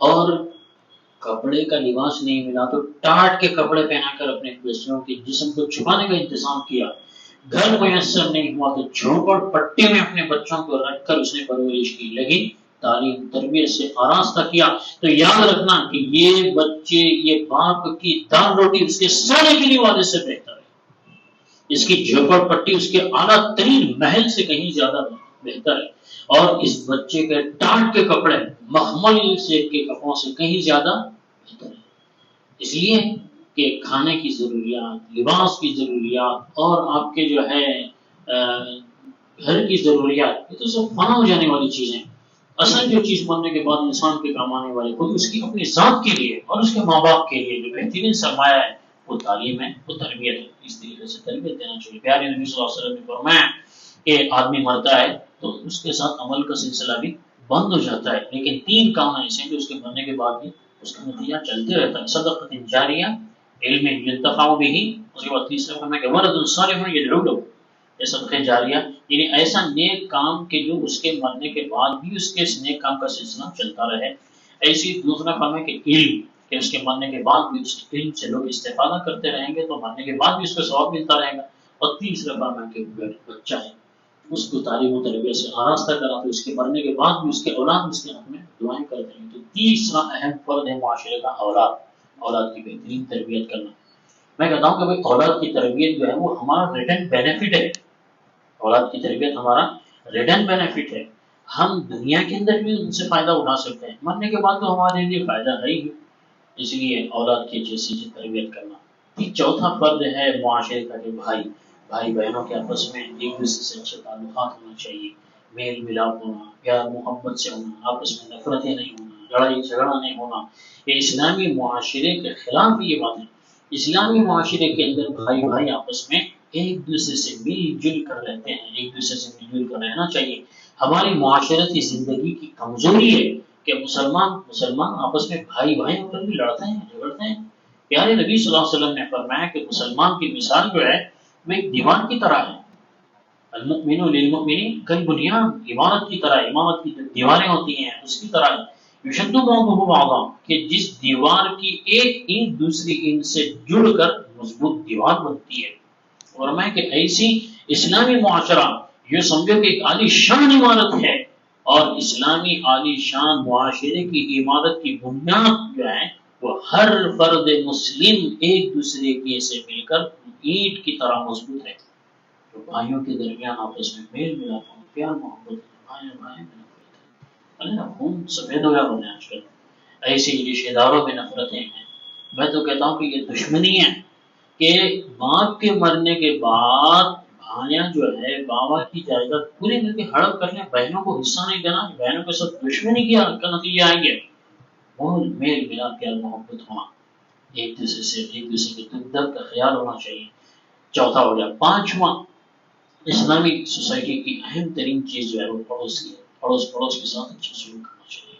اور کپڑے کا لباس نہیں ملا تو ٹاٹ کے کپڑے پہنا کر اپنے بچوں کے جسم کو چھپانے کا انتظام کیا، گھر میسر نہیں ہوا تو جھوپڑ پٹی میں اپنے بچوں کو رکھ کر اس نے پرورش کی، لیکن تعلیم تربیت سے آراستہ کیا۔ تو یاد رکھنا کہ یہ بچے، یہ باپ کی دال روٹی اس کے سونے کے لیے سے بہتر ہے، اس کی جھوپڑ پٹی اس کے اعلیٰ ترین محل سے کہیں زیادہ بہتر ہے، اور اس بچے کے ٹاٹ کے کپڑے مخمل سے کے کپڑوں سے کہیں زیادہ بہتر ہے۔ اس لیے کہ کھانے کی ضروریات، لباس کی ضروریات، اور آپ کے جو ہے گھر کی ضروریات، یہ تو سب فنا ہو جانے والی چیزیں۔ اصل جو چیز بننے کے بعد انسان کے کام آنے والے خود اس کی اپنی ذات کے لیے اور اس کے ماں باپ کے لیے جو بہترین سرمایہ ہے وہ تعلیم ہے، وہ تربیت ہے۔ اس طریقے سے تربیت دینا چاہیے۔ پیارے نبی صلی اللہ علیہ وسلم نے فرمایا کہ آدمی مرتا ہے تو اس کے ساتھ عمل کا سلسلہ بھی بند ہو جاتا ہے، لیکن 3 کام ایسے ہیں جو اس کے مرنے کے بعد بھی اس کا نتیجہ چلتے رہتا ہے۔ صدقۃ جاریہ، علم ينتفع به، اس کے بعد تیسرا فرمایا کہ ولد صالح يدعو له، یہ صدقہ جاریہ یعنی ایسا نیک کام کہ جو اس کے مرنے کے بعد بھی اس کے اس نیک کام کا سلسلہ چلتا رہے۔ ایسی دوسرا فرمایا کہ علم، کہ اس کے مرنے کے بعد بھی اس علم سے لوگ استفادہ کرتے رہیں گے تو مرنے کے بعد بھی اس کو ثواب ملتا رہے گا۔ اور تیسرا فرمایا کہ بچہ ہے، اس کو تعلیم و تربیت سے آراستہ کرا تو اس کے مرنے کے بعد بھی اس کے اولاد اس کے حق میں دعائیں کرتے ہیں۔ تو تیسرا اہم فرد ہے معاشرے کا اولاد، اولاد کی بہترین تربیت کرنا۔ میں کہتا ہوں کہ بھائی اولاد کی تربیت جو ہے وہ ہمارا ریٹرن بینیفٹ ہے، اولاد کی تربیت ہمارا ریٹرن بینیفٹ ہے۔ ہم دنیا کے اندر بھی ان سے فائدہ اٹھا سکتے ہیں، مرنے کے بعد تو ہمارے لیے فائدہ ہے ہی، اس لیے اولاد کی جیسی تربیت کرنا۔ پھر چوتھا فرد ہے معاشرے کا کہ بھائی بہنوں کے آپس میں ایک دوسرے سے اچھے تعلقات ہونا چاہیے، میل ملاپ ہونا، پیار محبت سے ہونا، آپس میں نفرتیں نہیں ہونا، لڑائی جھگڑا نہیں ہونا۔ یہ اسلامی معاشرے کے خلاف یہ بات ہے۔ اسلامی معاشرے کے اندر بھائی آپس میں ایک دوسرے سے مل جل کر رہتے ہیں، ایک دوسرے سے مل جل کر رہنا چاہیے۔ ہماری معاشرتی زندگی کی کمزوری ہے کہ مسلمان آپس میں بھائی پر بھی لڑتے ہیں، جھگڑتے ہیں۔ پیارے نبی صلی اللہ علیہ وسلم نے فرمایا کہ مسلمان کی مثال جو ہے وہ ایک دیوار کی طرح ہے، المؤمن للمؤمن کالبنیان، عمارت کی طرح، عمارت کی دیواریں ہوتی ہیں اس کی طرح یشد بعضها بعضا، کہ جس دیوار کی ایک اینٹ دوسری اینٹ سے جڑ کر مضبوط دیوار بنتی ہے۔ اور میں کہ ایسی اسلامی معاشرہ یہ سمجھو کہ ایک عالی شان عمارت ہے، اور اسلامی عالی شان معاشرے کی عمارت کی بنیاد جو ہے وہ ہر فرد مسلم ایک دوسرے کے سے مل کر اینٹ کی طرح مضبوط ہے۔ تو بھائیوں کے درمیان آپس میں میل ملاپ ہو، پیار محبت بھائی میں نفرت خون سفید ہو گیا بنے آج کل، ایسے رشتے داروں میں نفرتیں ہیں۔ میں تو کہتا ہوں کہ یہ دشمنی ہے کہ باپ کے مرنے کے بعد بھائیاں جو ہے بابا کی جائیداد پوری مل کے ہڑپ کر لیں، بہنوں کو حصہ نہیں دینا، بہنوں کے ساتھ دشمنی کیا کا نتیجہ آئیں گے۔ اور میل ملاپ پیار محبت ہونا، ایک دوسرے کے دکھ درد کا خیال ہونا چاہیے۔ چوتھا ہو گیا۔ پانچواں، اسلامی سوسائٹی کی اہم ترین چیز جو ہے وہ پڑوس کی ہے، پڑوس کے ساتھ اچھا سلوک کرنا چاہیے۔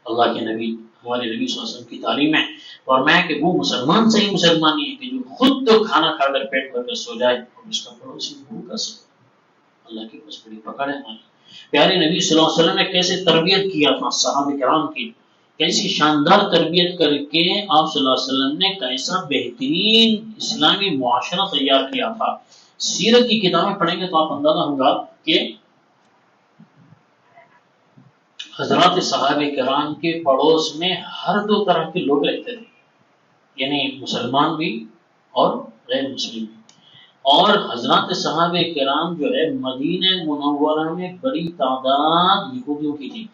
اللہ کے نبی، ہمارے نبی صلی اللہ علیہ وسلم کی تعلیم ہے اور میں کہ وہ مسلمان صحیح مسلمان نہیں ہے کہ جو خود تو کھانا کھا کر پیٹ بھر کر سو جائے اور اس کا پڑوسی بھوکا سو۔ اللہ کے پاس بڑی پکڑ ہے ہماری. پیارے نبی صلی اللہ علیہ وسلم نے کیسے تربیت کیا تھا صحابہ کرام کی، کیسی شاندار تربیت کر کے آپ صلی اللہ علیہ وسلم نے کیسا بہترین اسلامی معاشرہ تیار کیا تھا. سیرت کی کتابیں پڑھیں گے تو آپ اندازہ ہوگا کہ حضرات صحابہ کرام کے پڑوس میں ہر دو طرح کے لوگ رہتے تھے، یعنی مسلمان بھی اور غیر مسلم بھی. اور حضرات صحابہ کرام جو ہے مدینہ منورہ میں بڑی تعداد یہودیوں کی تھی.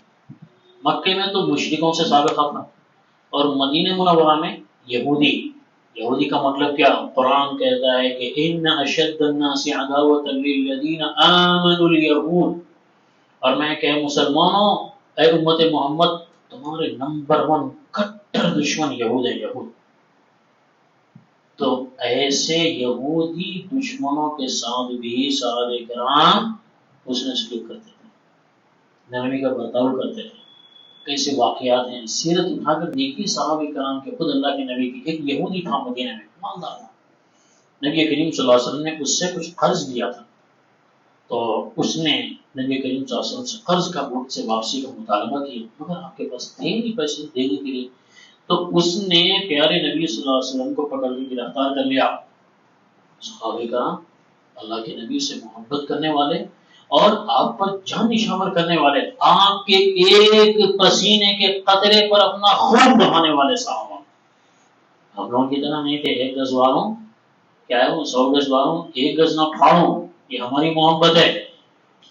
مکے میں تو مشرکوں سے سابقہ تھا، اور مدینہ منورہ میں یہودی. یہودی کا مطلب کیا؟ قرآن کہتا ہے کہ ان اشد الناس عداوۃ للذین آمنوا الیہود، اور میں کہ مسلمانوں، اے امت محمد، تمہارے نمبر 1 کٹر دشمن یہود ہے. یہود تو ایسے یہودی دشمنوں کے ساتھ بھی صحابہ کرام حسن سلوک کرتے تھے، نرمی کا برتاؤ کرتے تھے. کیسے واقعات ہیں، سیرت اٹھا کر دیکھیے صحابہ کرام کے. خود اللہ کے نبی کی ایک یہودی تھا مدینہ میں، مالدار تھا. نبی کریم صلی اللہ علیہ وسلم نے اس سے کچھ قرض لیا تھا، تو اس نے نبی کریم صلی اللہ علیہ وسلم سے قرض کا وقت سے واپسی کا مطالبہ کیا، مگر آپ کے پاس تھے نہیں پیسے دینے کے لیے. تو اس نے پیارے نبی صلی اللہ علیہ وسلم کو پکڑ کے گرفتار کر لیا. صحابہ کرام اللہ کے نبی سے محبت کرنے والے اور آپ پر جان نشاور کرنے والے، آپ کے ایک پسینے کے قطرے پر اپنا خون بہانے والے صحابہ. ہم لوگوں کی طرح نہیں تھے 1 گز والوں، کیا ہے وہ 100 گز والوں 1 گز نہ پھاڑوں. یہ ہماری محبت ہے.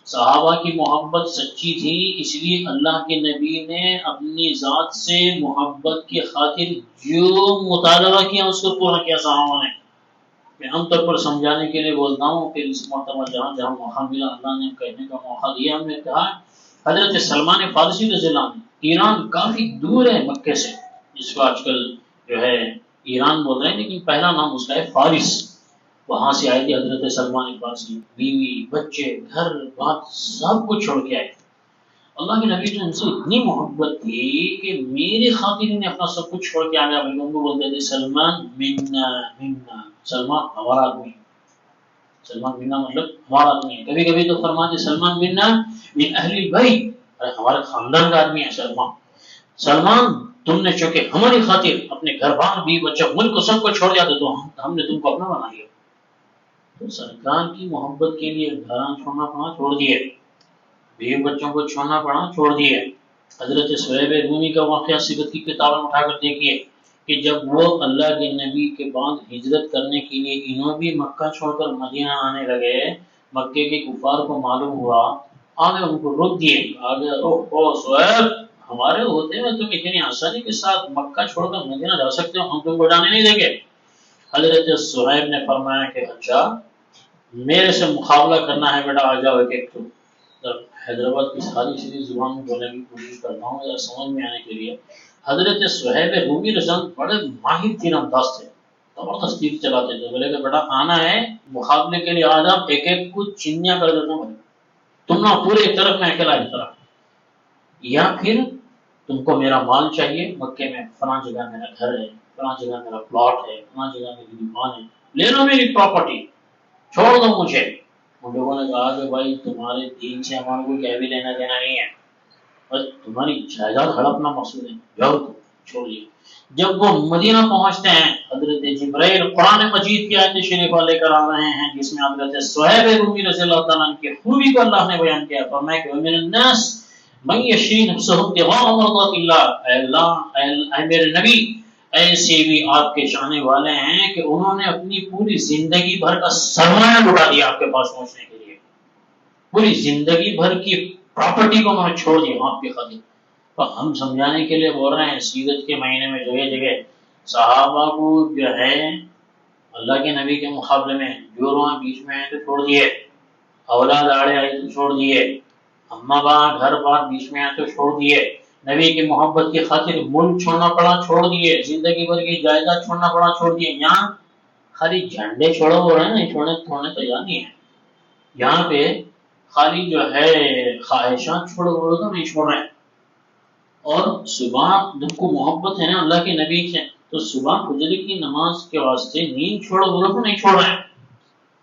صحابہ کی محبت سچی تھی، اس لیے اللہ کے نبی نے اپنی ذات سے محبت کی خاطر جو مطالبہ کیا اس کو پورا کیا صحابہ نے. میں عام طور پر سمجھانے کے لیے بولتا ہوں کہ اس مرتبہ جہاں جہاں موقع ملا اللہ نے کہنے کا موقع دیا. ہم نے کہا حضرت سلمان فارسی رضی اللہ عنہ، ایران کافی دور ہے مکے سے، جس کو آج کل جو ہے ایران بول رہے ہیں، لیکن پہلا نام اس کا ہے فارس. وہاں سے آئے تھے حضرت سلمان فارسی، بیوی بچے گھر بات سب کچھ چھوڑ کے آئے. اللہ کے نبی نے ان سے اتنی محبت تھی کہ میری خاطر نے اپنا سب کچھ چھوڑ کے آ گیا. ان کو بولتے تھے سلمان منا منا، سلمان ہمارا آدمی ہے. سلمان منا مطلب ہمارا آدمی ہے. کبھی کبھی تو فرماتے سلمان منا من اہل البیت، ہمارے خاندان کا آدمی ہے سلمان. سلمان تم نے چونکہ ہماری خاطر اپنے گھر بار بھی بچہ ملک کو سب کو چھوڑ دیا تو ہم نے تم کو اپنا بنا لیا. تو سرکار کی محبت کے لیے گھراں چھوڑنا پڑا چھوڑ دیے، بیوی بچوں کو چھوڑنا پڑا چھوڑ دیے. حضرت صہیب رومی کا واقعہ سیرت کی کتابیں اٹھا کر دیکھیے کہ جب وہ اللہ کے نبی کے بعد ہجرت کرنے کے لیے انہوں بھی مکہ چھوڑ کر مدینہ آنے لگے، مکے کے کفار کو معلوم ہوا، آگے ان کو روک دیے. آگے او صہیب، ہمارے ہوتے ہیں تم اتنی آسانی کے ساتھ مکہ چھوڑ کر مدینہ جا سکتے ہو، ہم تم کو جانے نہیں دیں گے. حضرت صہیب نے فرمایا کہ اچھا میرے سے مقابلہ کرنا ہے بیٹا، آ جاؤ. ایک تو حیدرآباد کی ساری چیزیں زبان میں بولنے کی کوشش کرتا ہوں ذرا سمجھ میں آنے کے لیے. حضرت صہیب رومی رضوان بڑے ماہر تیر انداز تھے، زبردست تیر چلاتے تھے. بولے کہ بیٹا آنا ہے مقابلے کے لیے، آ جاؤ، ایک ایک کو چینیاں کر دیتا ہوں، تم نہ پورے ایک طرف میں اکیلا ایک طرف، یا پھر تم کو میرا مال چاہیے، مکے میں فلاں جگہ میرا گھر ہے، فلاں جگہ میرا پلاٹ ہے، فلاں جگہ میری دکان ہے، لے لو میری پراپرٹی، چھوڑ دو مجھے. ان لوگوں نے کہا کہ بھائی تمہارے دین سے ہمارا کوئی کیا بھی لینا دینا نہیں ہے، بس تمہاری جائیداد ہڑپنا مقصود ہے، جاؤ تم چھوڑیے. جب وہ مدینہ پہنچتے ہیں حضرت جبرائیل قرآن مجید کی آیت شریفہ لے کر آ رہے ہیں جس میں حضرت صہیب رومی رضی اللہ تعالیٰ عنہ کی خوبی کو اللہ نے بیان کیا. فرمایا کہ وَمِنَ النَّاسِ مَن يَشْرِي نَفْسَهُ ابْتِغَاءَ مَرْضَاتِ اللَّهِ، اے اللہ اے میرے نبی، ایسے بھی آپ کے چاہنے والے ہیں کہ انہوں نے اپنی پوری زندگی بھر کا سرمایہ لٹا دیا آپ کے پاس پہنچنے کے لیے، پوری زندگی بھر کی پراپرٹی کو انہوں نے چھوڑ دیا آپ کی خاطر. تو ہم سمجھانے کے لیے بول رہے ہیں سیرت کے مہینے میں جگہ جگہ صحابہ کو جو ہے اللہ کے نبی کے مقابلے میں جو روحاں بیچ میں آئے تو چھوڑ دیے، اولاد آڑے آئے تو چھوڑ دیے، اماں باپ گھر بار بیچ میں آئے تو چھوڑ دیے، نبی کی محبت کی خاطر ملک چھوڑنا پڑا چھوڑ دیے، زندگی بھر کی جائیداد چھوڑنا پڑا چھوڑ دیے. یہاں خالی جھنڈے چھوڑو ہو رہے ہیں، نہیں چھوڑنے تیار نہیں ہے. یہاں پہ خالی جو ہے خواہشات چھوڑو بولو تو نہیں چھوڑ رہے ہیں. اور صبح جن کو محبت ہے نا اللہ کے نبی سے، تو صبح فجر کی نماز کے واسطے نیند چھوڑو بولو تو نہیں چھوڑ رہے ہیں.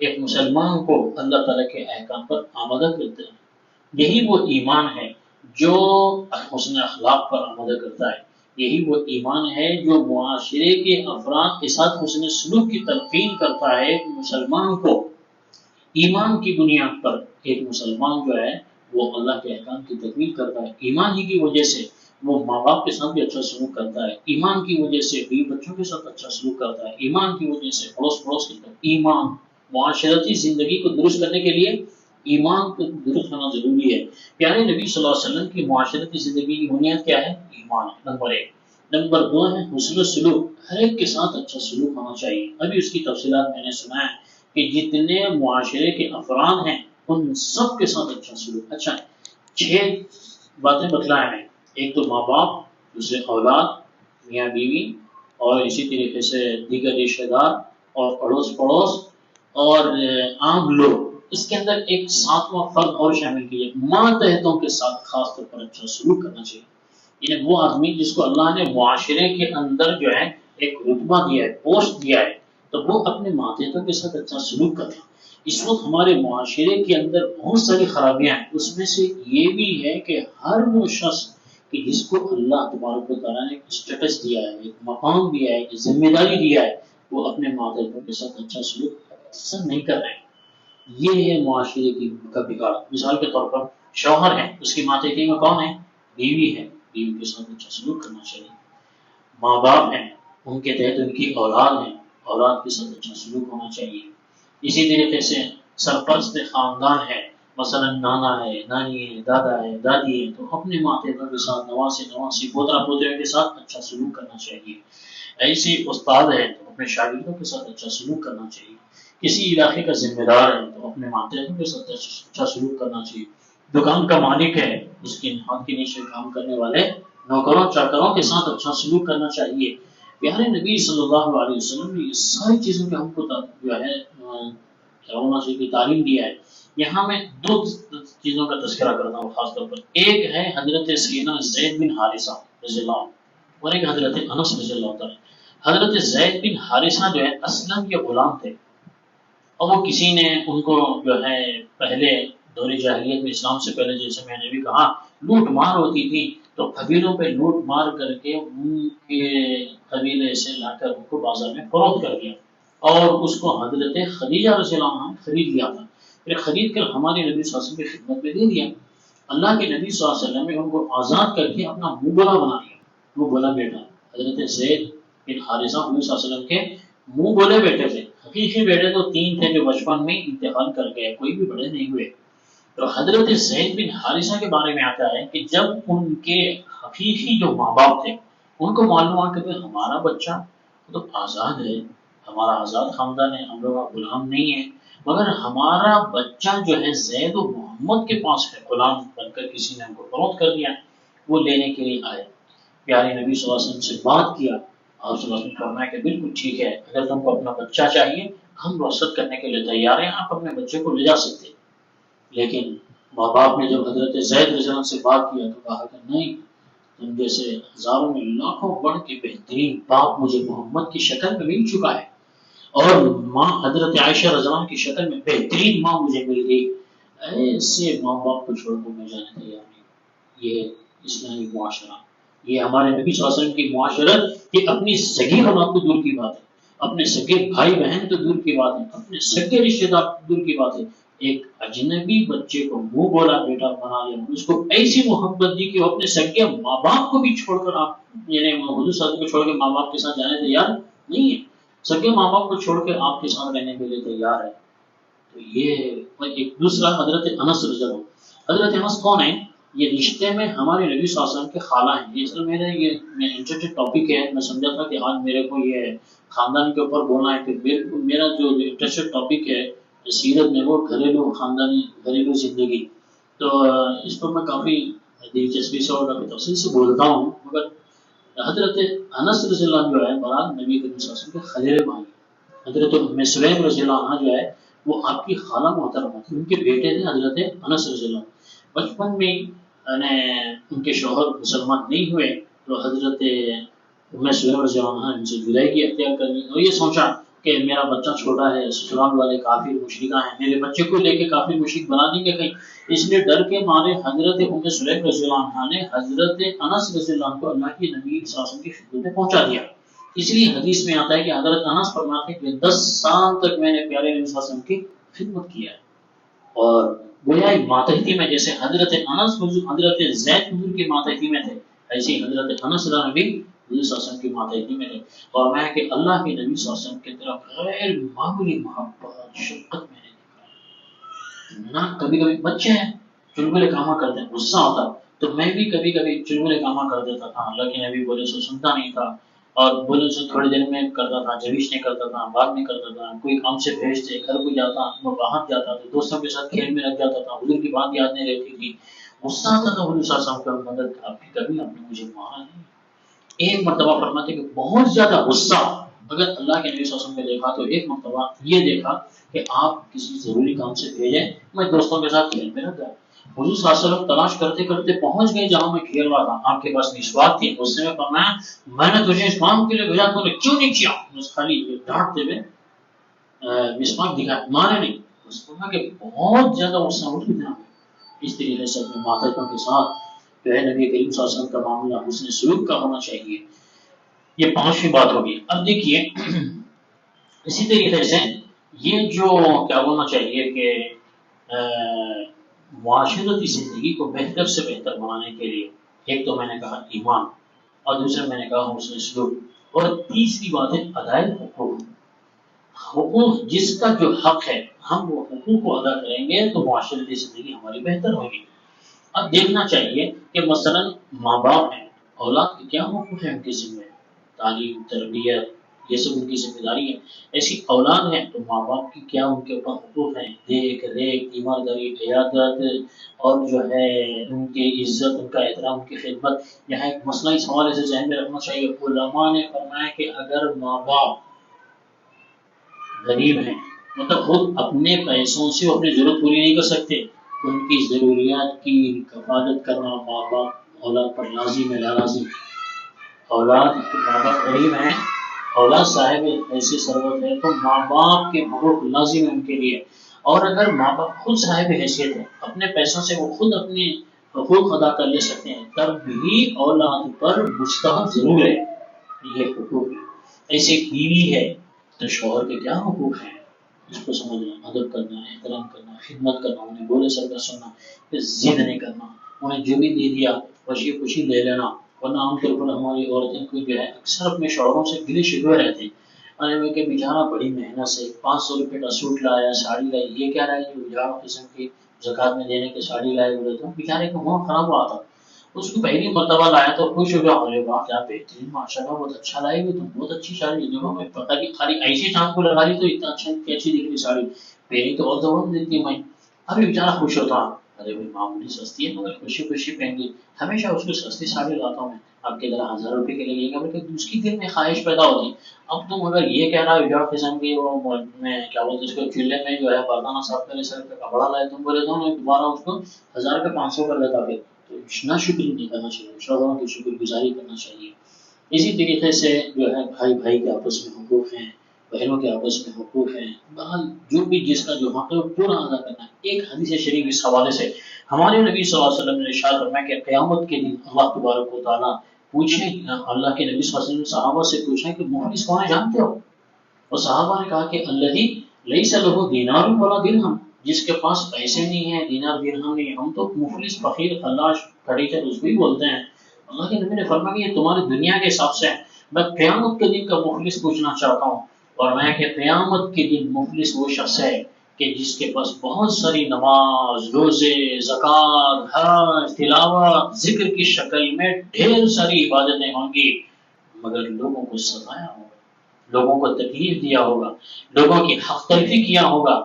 ایک مسلمان کو اللہ تعالیٰ کے احکام پر آمادہ کرتے ہیں۔ یہی وہ ایمان ہے جو حسن اخلاق پر آمادہ کرتا ہے، یہی وہ ایمان ہے جو معاشرے کے افراد کے ساتھ حسن سلوک کی تلقین کرتا ہے۔ ایک مسلمان کو ایمان کی بنیاد پر ایک مسلمان جو ہے وہ اللہ کے احکام کی تکمیل کرتا ہے، ایمان ہی کی وجہ سے وہ ماں باپ کے ساتھ بھی اچھا سلوک کرتا ہے، ایمان کی وجہ سے بیوی بچوں کے ساتھ اچھا سلوک کرتا ہے، ایمان کی وجہ سے پڑوس کے ساتھ۔ ایمان معاشرتی زندگی کو درست کرنے کے لیے ایمان کو درست ہونا ضروری ہے۔ پیارے نبی صلی اللہ علیہ وسلم کی معاشرتی زندگی کی بنیاد کیا ہے؟ ایمان ہے، نمبر 1۔ نمبر 2 ہے حسن سلوک، ہر ایک کے ساتھ اچھا سلوک ہونا چاہیے۔ ابھی اس کی تفصیلات میں نے سنا ہے کہ جتنے معاشرے کے افراد ہیں ان سب کے ساتھ اچھا سلوک۔ اچھا 6 باتیں بتلائیں ہیں، ایک تو ماں باپ، دوسرے اولاد، میاں بیوی، اور اسی طریقے سے دیگر رشتہ دار اور پڑوس اور عام لوگ۔ اس کے اندر ایک 7واں فرد اور شامل کیجیے، ماتحتوں کے ساتھ خاص طور پر اچھا سلوک کرنا چاہیے۔ یعنی وہ آدمی جس کو اللہ نے معاشرے کے اندر جو ہے ایک رتبہ دیا ہے، پوسٹ دیا ہے، تو وہ اپنے ماتحتوں کے ساتھ اچھا سلوک کرنا۔ اس وقت ہمارے معاشرے کے اندر بہت ساری خرابیاں ہیں، اس میں سے یہ بھی ہے کہ ہر وہ شخص کہ جس کو اللہ تبارک و تعالیٰ نے اسٹیٹس دیا ہے، ایک مقام دیا ہے، ایک ذمہ داری دیا ہے، وہ اپنے ماتحتوں کے ساتھ اچھا سلوک پسند نہیں کر رہے ہیں۔ یہ ہے معاشرے کا بگاڑ۔ مثال کے طور پر شوہر ہے، اس کی ماتحتی میں کون ہے؟ بیوی ہے، بیوی کے ساتھ اچھا سلوک کرنا چاہیے۔ ماں باپ ہیں، ان کے تحت ان کی اولاد ہیں، اولاد کے ساتھ اچھا سلوک ہونا چاہیے۔ اسی طریقے سے سرپرست خاندان ہے، مثلا نانا ہے، نانی ہے، دادا ہے، دادی ہے، تو اپنے ماتحتوں کے ساتھ، نواسی پوترا پوتریوں کے ساتھ اچھا سلوک کرنا چاہیے۔ ایسے استاد ہے تو اپنے شاگردوں کے ساتھ اچھا سلوک کرنا چاہیے۔ کسی علاقے کا ذمہ دار ہے تو اپنے ماتحتوں کے ساتھ اچھا سلوک کرنا چاہیے۔ دکان کا مالک ہے، اس کے ہاتھ کے نیچے کام کرنے والے نوکروں چاکروں کے ساتھ اچھا سلوک کرنا چاہیے۔ پیارے نبی صلی اللہ علیہ وسلم نے یہ ساری چیزوں کے ہم کو جو ہے ہونا چاہیے تعلیم دیا ہے۔ یہاں میں 2 چیزوں کا تذکرہ کرتا ہوں خاص طور پر، ایک ہے حضرت سیدنا زید بن حارثہ رضی اللہ عنہ، اور ایک حضرت انس رضی اللہ تعالی۔ حضرت زید بن حارثہ جو ہے اصلاً یہ غلام تھے، اور وہ کسی نے ان کو جو ہے پہلے دور جاہلیت میں، اسلام سے پہلے، جیسے میں نے بھی کہا، لوٹ مار ہوتی تھی، تو قبیلوں پہ لوٹ مار کر کے ان کے قبیلے سے لا کر ان کو بازار میں فروخت کر دیا، اور اس کو حضرت خدیجہ رضی اللہ عنہ خرید لیا تھا، پھر خرید کر ہمارے نبی صلی اللہ علیہ وسلم کی خدمت میں دے دیا۔ اللہ کے نبی صلی اللہ علیہ وسلم نے ان کو آزاد کر کے اپنا منہ بولا بنا لیا، منہ بولا بیٹا۔ حضرت زید بن حارثہ نبی صلی اللہ علیہ وسلم کے منہ بولے بیٹے تھے، حقیقی بیٹے تو 3 تھے جو بچپن میں انتقال کر گئے، کوئی بھی بڑے نہیں ہوئے۔ تو حضرت زید بن حارثہ کے بارے میں آتا ہے کہ جب ان کے حقیقی جو ماں باپ تھے ان کو معلوم ہوا کہ ہمارا بچہ تو آزاد ہے، ہمارا آزاد خاندان ہے، ہم لوگ غلام نہیں ہیں، مگر ہمارا بچہ جو ہے زید و محمد کے پاس ہے، غلام بن کر کسی نے ہم کو فروخت کر دیا، وہ لینے کے لیے آئے۔ پیارے نبی صلی اللہ علیہ وسلم سے بات کیا، آپ صلی اللہ علیہ وسلم فرمایا کہ بالکل ٹھیک ہے، اگر تم کو اپنا بچہ چاہیے ہم رخصت کرنے کے لیے تیار ہیں، آپ اپنے بچے کو لے جا سکتے ہیں۔ لیکن ماں باپ نے جب حضرت زید رضی اللہ عنہ سے بات کیا تو کہا کہ نہیں، تم جیسے ہزاروں میں لاکھوں بڑھ کے بہترین باپ مجھے محمد کی شکل میں مل چکا ہے، اور ماں حضرت عائشہ رضی اللہ عنہ کی شکل میں بہترین ماں مجھے مل گئی، ایسے ماں باپ کو چھوڑ کر میں جانے تیار نہیں۔ یہ اسلامی معاشرہ، یہ ہمارے نبی صلی اللہ علیہ وسلم کی معاشرت، یہ اپنی سگی اولاد کو دور کی بات ہے، اپنے سگے بھائی بہن تو دور کی بات ہے، اپنے سگے رشتے دار دور کی بات ہے، ایک اجنبی بچے کو منہ بولا بیٹا بنا لیا، اس کو ایسی محبت دی کہ وہ اپنے سگے ماں باپ کو بھی چھوڑ کر، آپ یعنی حضور صلی اللہ علیہ وسلم کو چھوڑ کے ماں باپ کے ساتھ جانے تیار نہیں ہے، سگے ماں باپ کو چھوڑ کے آپ کے ساتھ رہنے کے لیے تیار ہے۔ تو یہ ایک دوسرا حضرت انس رضی اللہ عنہ۔ حضرت انس کون ہے؟ یہ رشتے میں ہمارے نبی صلی اللہ علیہ وسلم کے خالہ ہیں۔ یہ اصل میرا یہ انٹرسٹڈ ٹاپک ہے، میں سمجھا تھا کہ آج میرے کو یہ خاندان کے اوپر بولنا ہے، کہ میرا جو انٹرسٹڈ ٹاپک ہے سیرت میں وہ گھریلو خاندانی گھریلو زندگی، تو اس پر میں کافی دلچسپی سے اور کافی تفصیل سے بولتا ہوں، مگر حضرت انس رضی اللہ عنہ جو ہے برات نبی کریم صلی اللہ علیہ وسلم کے خلیل بھائی، حضرت ام سلیم رضی اللہ عنہ جو ہے وہ آپ کی خالہ محترمہ تھی، ان کے بیٹے تھے حضرت انس رضی اللہ عنہ۔ بچپن میں ان کے شوہر مسلمان نہیں ہوئے تو حضرت ام سلیم رضی اللہ عنہ ان سے جدائی کی اختیار کر لی، اور یہ سوچا کہ میرا بچہ چھوٹا ہے، سسرال والے کافر مشرکہ ہیں، میرے بچے کو لے کے کافر مشرک بنا دیں گے کہیں، اس لیے ڈر کے مارے حضرت ام سلیم رضی اللہ عنہ نے حضرت انس رضی اللہ عنہ کو اللہ کے نبی صلی اللہ علیہ وسلم کی خدمت میں پہنچا دیا۔ اس لیے حدیث میں آتا ہے کہ حضرت انس فرماتے ہیں کہ 10 سال تک میں نے پیارے نبی صلی اللہ علیہ وسلم کی خدمت کیا ہے، اور گویا ایک ماتحتی میں جیسے حضرت انس حضرت زید حضور کے ماتحتی میں تھے، ایسے ہی حضرت انس رضی اللہ عنہ بھی حضور صلی اللہ علیہ وسلم کی ماتحتی میں تھے، اور میں کہ اللہ کے نبی صلی اللہ علیہ وسلم کی طرف غیر معمولی محبت شفقت میں نے دیکھا نہ۔ کبھی کبھی بچے ہیں چلبلے کاما کرتے ہیں، غصہ ہوتا تو میں بھی کبھی کبھی چلبلے کاما کر دیتا تھا، اللہ کے نبی بولے سو سنتا نہیں تھا، اور بولے سو تھوڑی دیر میں کرتا تھا، جویش نہیں کرتا تھا، بعد میں کرتا تھا، کوئی کام سے بھیجتے گھر کو جاتا، میں باہر جاتا تو دوستوں کے ساتھ کھیل میں لگ جاتا تھا، حضور کی بات یاد نہیں رہتی تھی، غصہ آتا تھا حضور صلی اللہ علیہ وسلم کا مدد آپ کی، کبھی آپ نے مجھے مارا نہیں۔ ایک مرتبہ فرماتے کہ بہت زیادہ غصہ اگر اللہ کے نبی صلی اللہ علیہ وسلم نے دیکھا تو ایک مرتبہ یہ دیکھا کہ آپ کسی ضروری کام سے بھیجیں، میں دوستوں کے ساتھ کھیل میں لگ گیا، حضور صلی اللہ علیہ وسلم تلاش کرتے کرتے پہنچ گئے جہاں میں کھیل رہا تھا، آپ کے پاس مسواک تھی، غصے میں فرمایا میں نے تجھے اس کام کے لیے بھیجا، تو نے کیوں نہیں کیا؟ بس خالی ڈانٹتے ہوئے مسواک دکھایا، مانے نہیں، بس فرمایا کہ بہت زیادہ غصہ ہو گیا۔ اس طریقے سے اپنے ماتحتوں کے ساتھ جو ہے نبی کریم صلی اللہ علیہ وسلم کا معاملہ حسن سلوک کا ہونا چاہیے۔ یہ 5ویں بات ہوگی۔ اب دیکھیے اسی طریقے سے یہ جو کیا بولنا چاہیے کہ معاشرتی زندگی کو بہتر سے بہتر بنانے کے لیے ایک تو میں نے کہا ایمان، اور دوسرا میں نے کہا حسن سلوک، اور تیسری بات ہے ادائے حقوق۔ حقوق جس کا جو حق ہے ہم وہ حقوق کو ادا کریں گے تو معاشرتی زندگی ہماری بہتر ہوگی۔ اب دیکھنا چاہیے کہ مثلا ماں باپ ہیں، اولاد کے کیا حقوق ہیں ان کے ذمہ، تعلیم، تربیت، یہ سب ان کی ذمہ داری ہے۔ ایسی اولاد ہیں تو ماں باپ کی کیا ان کے اوپر حقوق ہیں، دیکھ ریکھ، ایمانداری، عیادت، اور جو ہے ان کی عزت، ان کا احترام، ان کی خدمت۔ یہاں ایک مسئلہ اس حوالے سے ذہن میں رکھنا چاہیے، علماء نے فرمایا کہ اگر ماں باپ غریب ہیں، مطلب خود اپنے پیسوں سے اپنی ضرورت پوری نہیں کر سکتے، ان کی ضروریات کی کفالت کرنا ماں باپ اولاد پر لازم ہے، لا لازم۔ اولاد ماں باپ غریب ہیں، اولاد صاحب ایسی ضرورت ہے تو ماں باپ کے حقوق لازم ہے ان کے لیے، اور اگر ماں باپ خود صاحب حیثیت ہے، اپنے پیسوں سے وہ خود اپنے حقوق ادا کر لے سکتے ہیں، تب بھی اولاد پر مستحب ضرور ہے یہ حقوق۔ ایسے بیوی ہے تو شوہر کے کیا حقوق ہیں، اس کو سمجھنا، ادب کرنا، احترام کرنا، خدمت کرنا، انہیں بولے سر کا سننا، پھر ضد نہیں کرنا، انہیں جو بھی دے دیا خوشی خوشی لے لینا، ورنہ عام طور پر ہماری عورتیں کو جو ہے اکثر اپنے شوہروں سے گلے شکوے رہتے ہیں، ارے کہ بیچارہ بڑی محنت سے 500 روپے کا سوٹ لایا، ساڑی لائی، یہ کیا لائی جو بیچارہ قسم کی زکات میں دینے کے ساڑی لائے بولے تو بیچارے کا موڈ خراب ہوا تھا، اس کو پہلی مرتبہ لایا تو خوش ہو گیا، ارے واہ کیا بہترین، ماشاءاللہ بہت اچھا لائی ہوئی، تم بہت اچھی ساڑی دیکھو، میں پتہ کہ خالی ایسی شام کو لگا لی تو اتنا اچھا کیسی دکھ رہی ساڑی، پہنی تو اور ضرور دیتی ہوں میں، ابھی بیچارہ خوش ہوتا، ارے بھائی معمولی سستی ہے مگر خوشی خوشی پہن گئی، ہمیشہ اس کو سستی ساڑی لاتا ہوں میں، آپ کے ذرا 1000 روپے کے لیے لے گا، بلکہ اس کی دل میں خواہش پیدا ہوتی، اب تم اگر یہ کہہ رہا ہے جو قسم کی وہ میں کیا بولتے اس کو چولہے میں جو ہے برتنہ صاف کرنے سے کپڑا لائے، تم بولے تو میں دوبارہ اس کو 1000 کا 500 کر دیتا، پھر تو نہ شکر نہیں کرنا چاہیے، شوہروں کی شکر گزاری کرنا چاہیے۔ اسی طریقے سے جو ہے بھائی بھائی کے آپس میں حقوق ہیں، بہنوں کے آپس میں حقوق ہیں، بہرحال جو بھی جس کا جو حق ہے وہ پورا ادا کرنا ہے۔ ایک حدیث شریف اس حوالے سے ہمارے نبی صلی اللہ علیہ وسلم نے ارشاد فرمایا کہ قیامت کے دن اللہ تبارک و تعالیٰ پوچھیں، اللہ کے نبی صلی اللہ علیہ وسلم نے صحابہ سے پوچھا کہ مفلس کون ہے جانتے ہو؟ اور صحابہ نے کہا کہ الذی لیس لہ دینار ولا درہم، جس کے پاس پیسے نہیں ہیں، دینار درہم نہیں، ہم تو مفلس فقیر فلاش کھڑیچر اس کو ہی بولتے ہیں۔ اللہ کے نبی نے فرمایا کہ یہ تمہاری دنیا کے حساب سے ہے، میں قیامت کے دن کا مفلس پوچھنا چاہتا ہوں، اور میں کہ قیامت کے دن مفلس وہ شخص ہے کہ جس کے پاس بہت ساری نماز، روزے، زکوٰۃ، حج، تلاوت، ذکر کی شکل میں ڈھیر ساری عبادتیں ہوں گی، مگر لوگوں کو ستایا ہوگا، لوگوں کو تکلیف دیا ہوگا، لوگوں کی حق تلفی کیا ہوگا،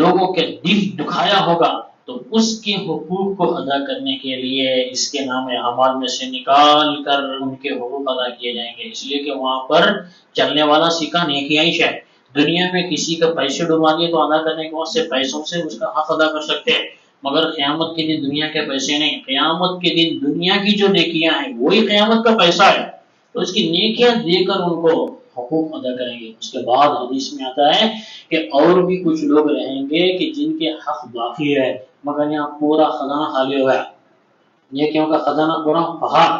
لوگوں کے دل دکھایا ہوگا، تو اس کے حقوق کو ادا کرنے کے لیے اس کے نام اعمال میں سے نکال کر ان کے حقوق ادا کیے جائیں گے، اس لیے کہ وہاں پر چلنے والا سکہ نیکیاں ہی ہے۔ دنیا میں کسی کا پیسے ڈبا دیے تو ادا کرنے کے وقت سے پیسوں سے اس کا حق ادا کر سکتے ہیں، مگر قیامت کے دن دنیا کے پیسے نہیں، قیامت کے دن دنیا کی جو نیکیاں ہیں وہی قیامت کا پیسہ ہے، تو اس کی نیکیاں دے کر ان کو حقوق ادا کریں گے. اس کے بعد حدیث میں آتا ہے کہ اور بھی کچھ لوگ رہیں گے کہ جن کے حق باقی ہے مگر یہاں پورا خزانہ خالی ہو گیا. یہ کیوں کا خزانہ پورا پہاڑ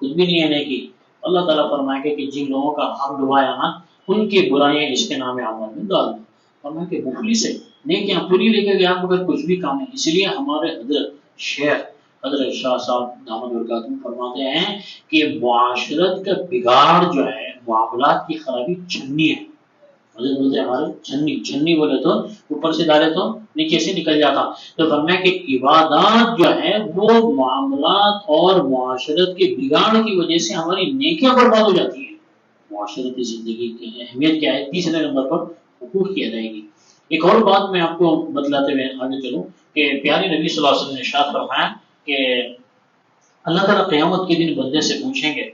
کچھ بھی نہیں ہے نیکی. اللہ تعالیٰ فرمائے گا کہ جن لوگوں کا حق ڈبایا نا ان کی برائیاں اس کے نام اعمال میں ڈال دیں. فرمائے کہ مخلص سے نیکیاں پوری لے کے گیا مگر کچھ بھی کام نہیں. اس لیے ہمارے حضرت شیخ حضرت شاہ صاحب دامت برکاتہ فرماتے ہیں کہ معاشرت کا بگاڑ جو ہے معاملات کی خرابی چھنی ہے. حضرت بولتے ہمارے چھنی بولے تو اوپر سے ڈالے تو نیچے سے نکل جاتا. تو فرمایا کہ عبادات جو ہے وہ معاملات اور معاشرت کے بگاڑ کی وجہ سے ہماری نیکیاں برباد ہو جاتی ہیں. معاشرتی زندگی کی اہمیت کیا ہے؟ تیسرے نمبر پر حقوق کی ادائیگی. ایک اور بات میں آپ کو بتلاتے ہوئے آگے چلوں کہ پیارے نبی صلی اللہ علیہ وسلم نے ارشاد فرمایا کہ اللہ تعالیٰ قیامت کے دن بندے سے پوچھیں گے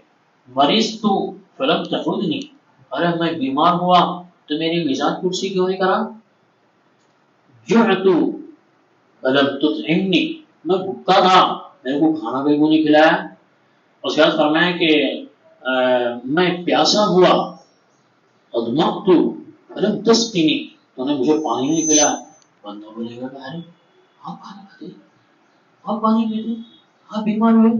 مریض تو فلم تخودنی، ارے میں بیمار ہوا تو میری میزان کرسی کیوں نہیں کرا؟ جعت فلم تطعمنی، میں بھوکا تھا میرے کو کھانا بھی کیوں نہیں کھلایا؟ اس کے بعد فرمایا کہ میں پیاسا ہوا اضمأت فلم تسقنی، تو نے مجھے پانی نہیں پلایا. بندہ بولے گا کہ ارے آپ کھانا کھاتے، آپ پانی پیتے، آپ بیمار ہوئے،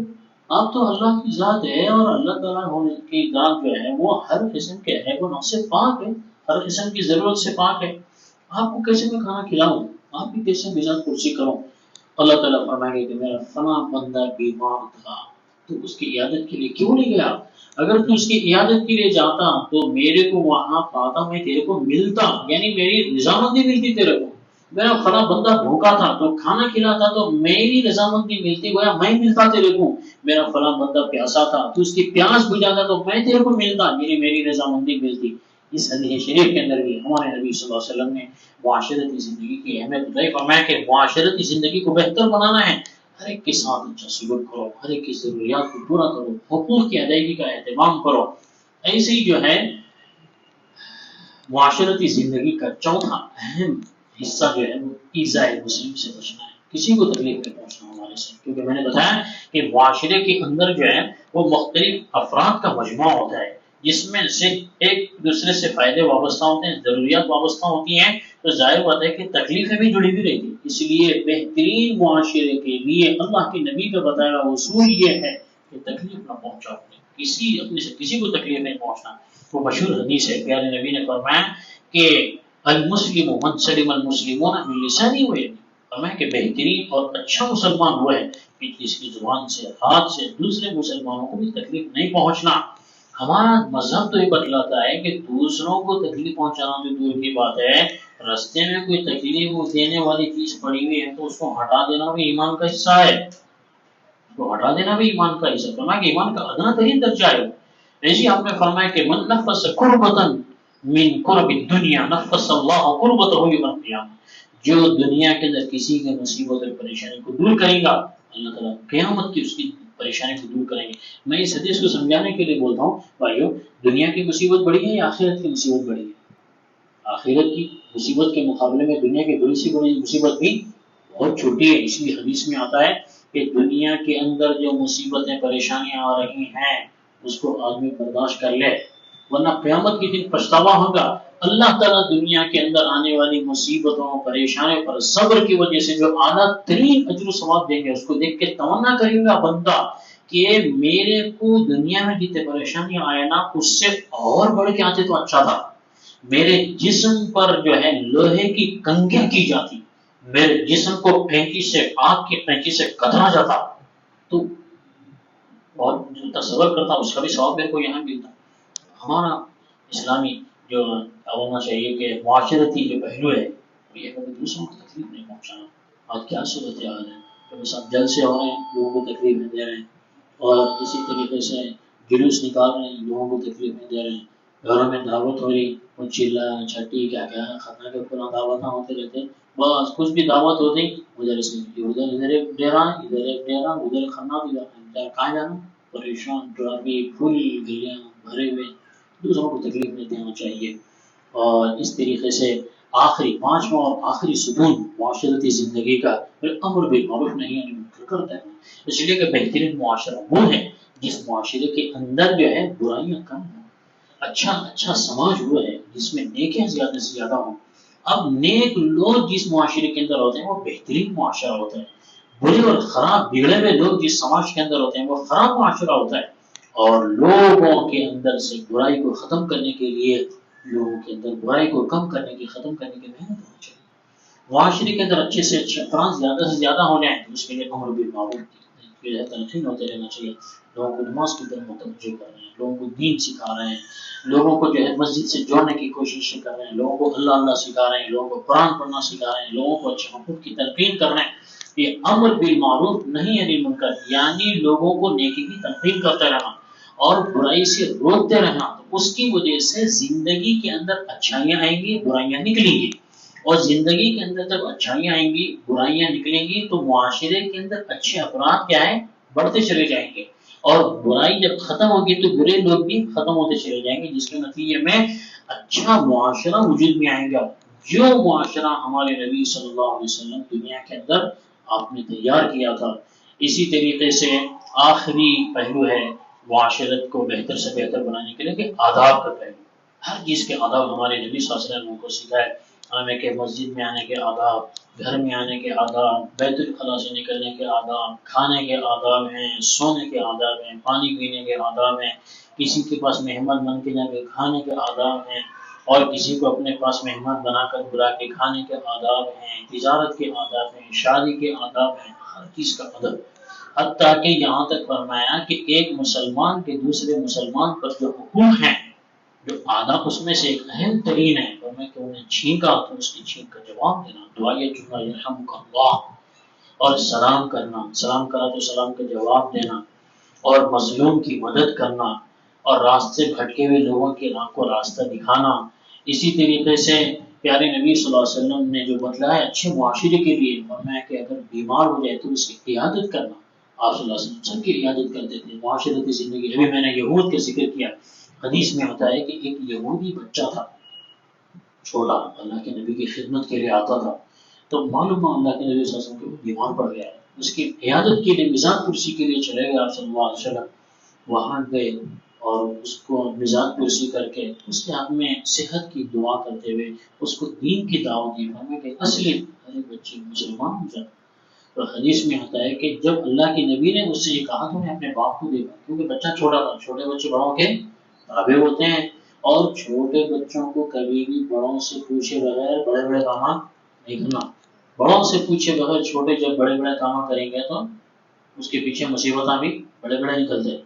آپ تو اللہ کی ذات ہے اور اللہ تعالیٰ ہونے کی ذات جو ہے وہ ہر قسم کے عیب سے پاک ہے، ہر قسم کی ضرورت سے پاک ہے. آپ کو کیسے میں کھانا کھلاؤں، آپ کی کیسے میزان کرسی کروں؟ اللہ تعالیٰ فرمائے گا کہ میرا فلاں بندہ بیمار تھا تو اس کی عیادت کے لیے کیوں نہیں گیا؟ اگر تو اس کی عیادت کے لیے جاتا تو میرے کو وہاں پاتا، میں تیرے کو ملتا، یعنی میری رضامندی ملتی تیرے کو. میرا فلاں بندہ بھوکا تھا تو کھانا کھلاتا تو میری رضامندی ملتی، گویا میں ملتا تیرے کو. میرا فلاں بندہ پیاسا تھا تو اس کی پیاس بجھاتا تو میں تیرے کو ملتا، یعنی میری رضامندی ملتی. اس حدیث شریف کے اندر بھی ہمارے نبی صلی اللہ علیہ وسلم نے معاشرتی زندگی کی اہمیت بتائی. فرمایا کہ معاشرتی زندگی کو بہتر بنانا ہے ہر ایک کے ساتھ اچھا سلوک کرو، ہر ایک کی ضروریات کو پورا کرو، حقوق کی ادائیگی کا اہتمام کرو. ایسے ہی جو ہے معاشرتی زندگی کا چوتھا اہم حصہ جو ہے وہ ایذاء مسلم سے بچنا ہے، کسی کو تکلیف نہیں پہنچنا ہمارے سے. کیونکہ میں نے بتایا کہ معاشرے کے اندر جو ہے وہ مختلف افراد کا مجموعہ ہوتا ہے جس میں سے ایک دوسرے سے فائدے وابستہ ہوتے ہیں، ضروریات وابستہ ہوتی ہیں، تو ظاہر بات ہے کہ تکلیفیں بھی جڑی ہوئی رہتی ہیں. اس لیے بہترین معاشرے کے لیے اللہ کے نبی کا بتایا اصول یہ ہے کہ تکلیف نہ پہنچاؤ، کسی اپنے سے کسی کو تکلیف نہیں پہنچنا. وہ مشہور حدیث ہے، پیارے نبی نے فرمایا کہ المسلم من سلم المسلمون من لسانه ويده، فرمایا کہ بہترین اور اچھا مسلمان وہ ہے کہ جس کی زبان سے، ہاتھ سے دوسرے مسلمانوں کو بھی تکلیف نہیں پہنچنا. ہمارا مذہب تو یہ بتلاتا ہے کہ دوسروں کو تکلیف پہنچانا تو دور کی بات ہے، راستے میں کوئی تکلیف دینے والی چیز پڑی ہوئی ہے تو اس کو ہٹا دینا بھی ایمان کا حصہ ہے، اس کو ہٹا دینا بھی ایمان کا حصہ. فرمایا کہ ایمان کا ادنا ترین درجہ ہے. ایسی آپ نے فرمایا کہ من نفس کربتا من کرب الدنیا نفس اللہ کربتہ یوم القیامہ، جو دنیا کے اندر کسی کی مصیبت اور پریشانی کو دور کرے گا اللہ تعالیٰ قیامت کی اس کی پریشانی کو دور کریں گے. میں اس حدیث کو سمجھانے کے لیے بولتا ہوں بھائیو، دنیا کی مصیبت بڑی ہے یا آخرت کی مصیبت بڑی ہے؟ آخرت کی مصیبت کے مقابلے میں دنیا کی بڑی سی بڑی مصیبت بھی بہت چھوٹی ہے. اس لیے حدیث میں آتا ہے کہ دنیا کے اندر جو مصیبتیں پریشانیاں آ رہی ہیں اس کو آدمی برداشت کر لے، ورنہ قیامت کے دن پچھتاوا ہوگا. اللہ تعالیٰ دنیا کے اندر آنے والی مصیبتوں پریشانیوں پر صبر کی وجہ سے جو اعلیٰ ترین اجر و ثواب دیں گے اس کو دیکھ کے تمنا کرے گا بندہ کہ میرے کو دنیا میں جتنے پریشانیاں آئے نا اس سے اور بڑھ کے آتے تو اچھا تھا. میرے جسم پر جو ہے لوہے کی کنگھی کی جاتی، میرے جسم کو پینچی سے آگ کی پینچی سے کترا جاتا تو اور جو تصور کرتا اس کا بھی ثواب میرے کو یہاں ملتا. ہمارا اسلامی جو ہونا چاہیے کہ معاشرتی جو پہلو ہے وہ یہ کہ دوسروں کو تکلیف نہیں پہنچانا. آج کیا صورت حال ہے کہ بس آپ جل سے ہو رہے ہیں لوگوں کو تکلیف نہیں دے رہے ہیں، اور اسی طریقے سے جلوس نکال رہے ہیں لوگوں کو تکلیف نہیں دے رہے ہیں، گھروں میں دعوت ہو رہی وہ چلا چھٹی کیا کیا خطرہ کے پورا دعوتاں ہوتے رہتے ہیں، بس کچھ بھی دعوت ہوتی ادھر سے ادھر ایک ڈیرا ادھر ایک ڈیرا ادھر کھانا بھی کہاں جانا، پریشان ٹرافی پھول گلیاں بھرے ہوئے. دوسروں کو تکلیف نہیں دینا چاہیے. اور اس طریقے سے آخری پانچواں اور آخری ستون معاشرتی زندگی کا امر بالمعروف نہیں منکر کرتا ہے. اس لیے کہ بہترین معاشرہ وہ ہے جس معاشرے کے اندر جو ہے برائیاں کم ہوں. اچھا سماج وہ ہے جس میں نیکیاں زیادہ سے زیادہ ہوں۔ اب نیک لوگ جس معاشرے کے اندر ہوتے ہیں وہ بہترین معاشرہ ہوتا ہے، برے اور خراب بگڑے ہوئے لوگ جس سماج کے اندر ہوتے ہیں وہ خراب معاشرہ ہوتا ہے۔ اور لوگوں کے اندر سے برائی کو ختم کرنے کے لیے، لوگوں کے اندر برائی کو کم کرنے کی، ختم کرنے کی محنت ہونی چاہیے۔ معاشرے کے اندر اچھے سے اچھے افراد زیادہ سے زیادہ ہو جائیں، اس کے لیے امر بالمعروف کی جو ہے تلقین ہوتے رہنا چاہیے۔ لوگوں کو نماز کی طرف متوجہ کر رہے ہیں، لوگوں کو دین سکھا رہے ہیں، لوگوں کو جو ہے مسجد سے جوڑنے کی کوشش کر رہے ہیں، لوگوں کو اللہ اللہ سکھا رہے ہیں، لوگوں کو قرآن پڑھنا سکھا رہے ہیں، لوگوں کو اچھے حقوق کی تلقین کر رہے ہیں۔ یہ امر بالمعروف نہیں ہے منکر، یعنی لوگوں کو نیکی کی تلقین کرتے رہنا اور برائی سے روکتے رہنا، تو اس کی وجہ سے زندگی کے اندر اچھائیاں آئیں گی، برائیاں نکلیں گی، اور زندگی کے اندر جب اچھائیاں آئیں گی، برائیاں نکلیں گی، تو معاشرے کے اندر اچھے افراد کیا ہے، بڑھتے چلے جائیں گے، اور برائی جب ختم ہوگی تو برے لوگ بھی ختم ہوتے چلے جائیں گے، جس کے نتیجے میں اچھا معاشرہ وجود میں آئے گا، جو معاشرہ ہمارے نبی صلی اللہ علیہ وسلم دنیا کے اندر آپ نے تیار کیا تھا۔ اسی طریقے سے آخری پہلو ہے معاشرت کو بہتر سے بہتر بنانے کے لیے کہ آداب کا پہلو، ہر چیز کے آداب ہمارے نبی صلی اللہ علیہ وسلم کو سکھائے، ہمیں کہ مسجد میں آنے کے آداب، گھر میں آنے کے آداب، بیت الخلاء سے نکلنے کے آداب، کھانے کے آداب ہیں، سونے کے آداب ہیں، پانی پینے کے آداب ہیں، کسی کے پاس مہمان بن کے جا کے کھانے کے آداب ہیں، اور کسی کو اپنے پاس مہمان بنا کر بلا کے کھانے کے آداب ہیں، تجارت کے آداب ہیں، شادی کے آداب ہیں، ہر چیز کا ادب، حتیٰ کہ یہاں تک فرمایا کہ ایک مسلمان کے دوسرے مسلمان پر جو حقوق ہیں، جو آداب اس میں سے ایک اہم ترین ہے، تو میں کہ انہیں چھینکا تو اس کی چھینک کا جواب دینا، دعائیں چکا یرحمک اللہ، اور سلام کرنا، سلام کرا تو سلام کا جواب دینا، اور مظلوم کی مدد کرنا، اور راستے بھٹکے ہوئے لوگوں کے کو راستہ دکھانا۔ اسی طریقے سے پیارے نبی صلی اللہ علیہ وسلم نے جو بتلایا اچھے معاشرے کے لیے، فرمایا کہ اگر بیمار ہو جائے تو اس کی عیادت کرنا، آپ صلی اللہ علیہ وسلم سب کی عیادت کرتے تھے۔ معاشرتی زندگی، ابھی میں نے یہود کا ذکر کیا، حدیث میں ہوتا ہے کہ ایک یہودی بچہ تھا چھوٹا، اللہ کے نبی کی خدمت کے لیے آتا تھا، تو معلوم اللہ کے نبی صلی اللہ علیہ وسلم کو بیمار پڑ گیا، اس کی عیادت کے لیے مزاج پرسی کے لیے چلے گئے آپ صلی اللہ علیہ وسلم، وہاں گئے اور اس کو مزاج پرسی کر کے اس کے ہاتھ میں صحت کی دعا کرتے ہوئے اس کو دین کی دعوت دی، ہمیں کہ اصلی ارے بچے مسلمان ہو جائے۔ تو حدیث میں ہوتا ہے کہ جب اللہ کے نبی نے اس سے یہ کہا تو نے اپنے باپ کو دیکھا، کیونکہ بچہ چھوٹا تھا، چھوٹے بچے بڑوں کے تابع ہوتے ہیں، اور چھوٹے بچوں کو کبھی بھی بڑوں سے پوچھے بغیر بڑے بڑے کام نہیں کرنا، بڑوں سے پوچھے بغیر چھوٹے جب بڑے بڑے کام کریں گے تو اس کے پیچھے مصیبتیں بھی بڑے بڑے نکلتے ہیں،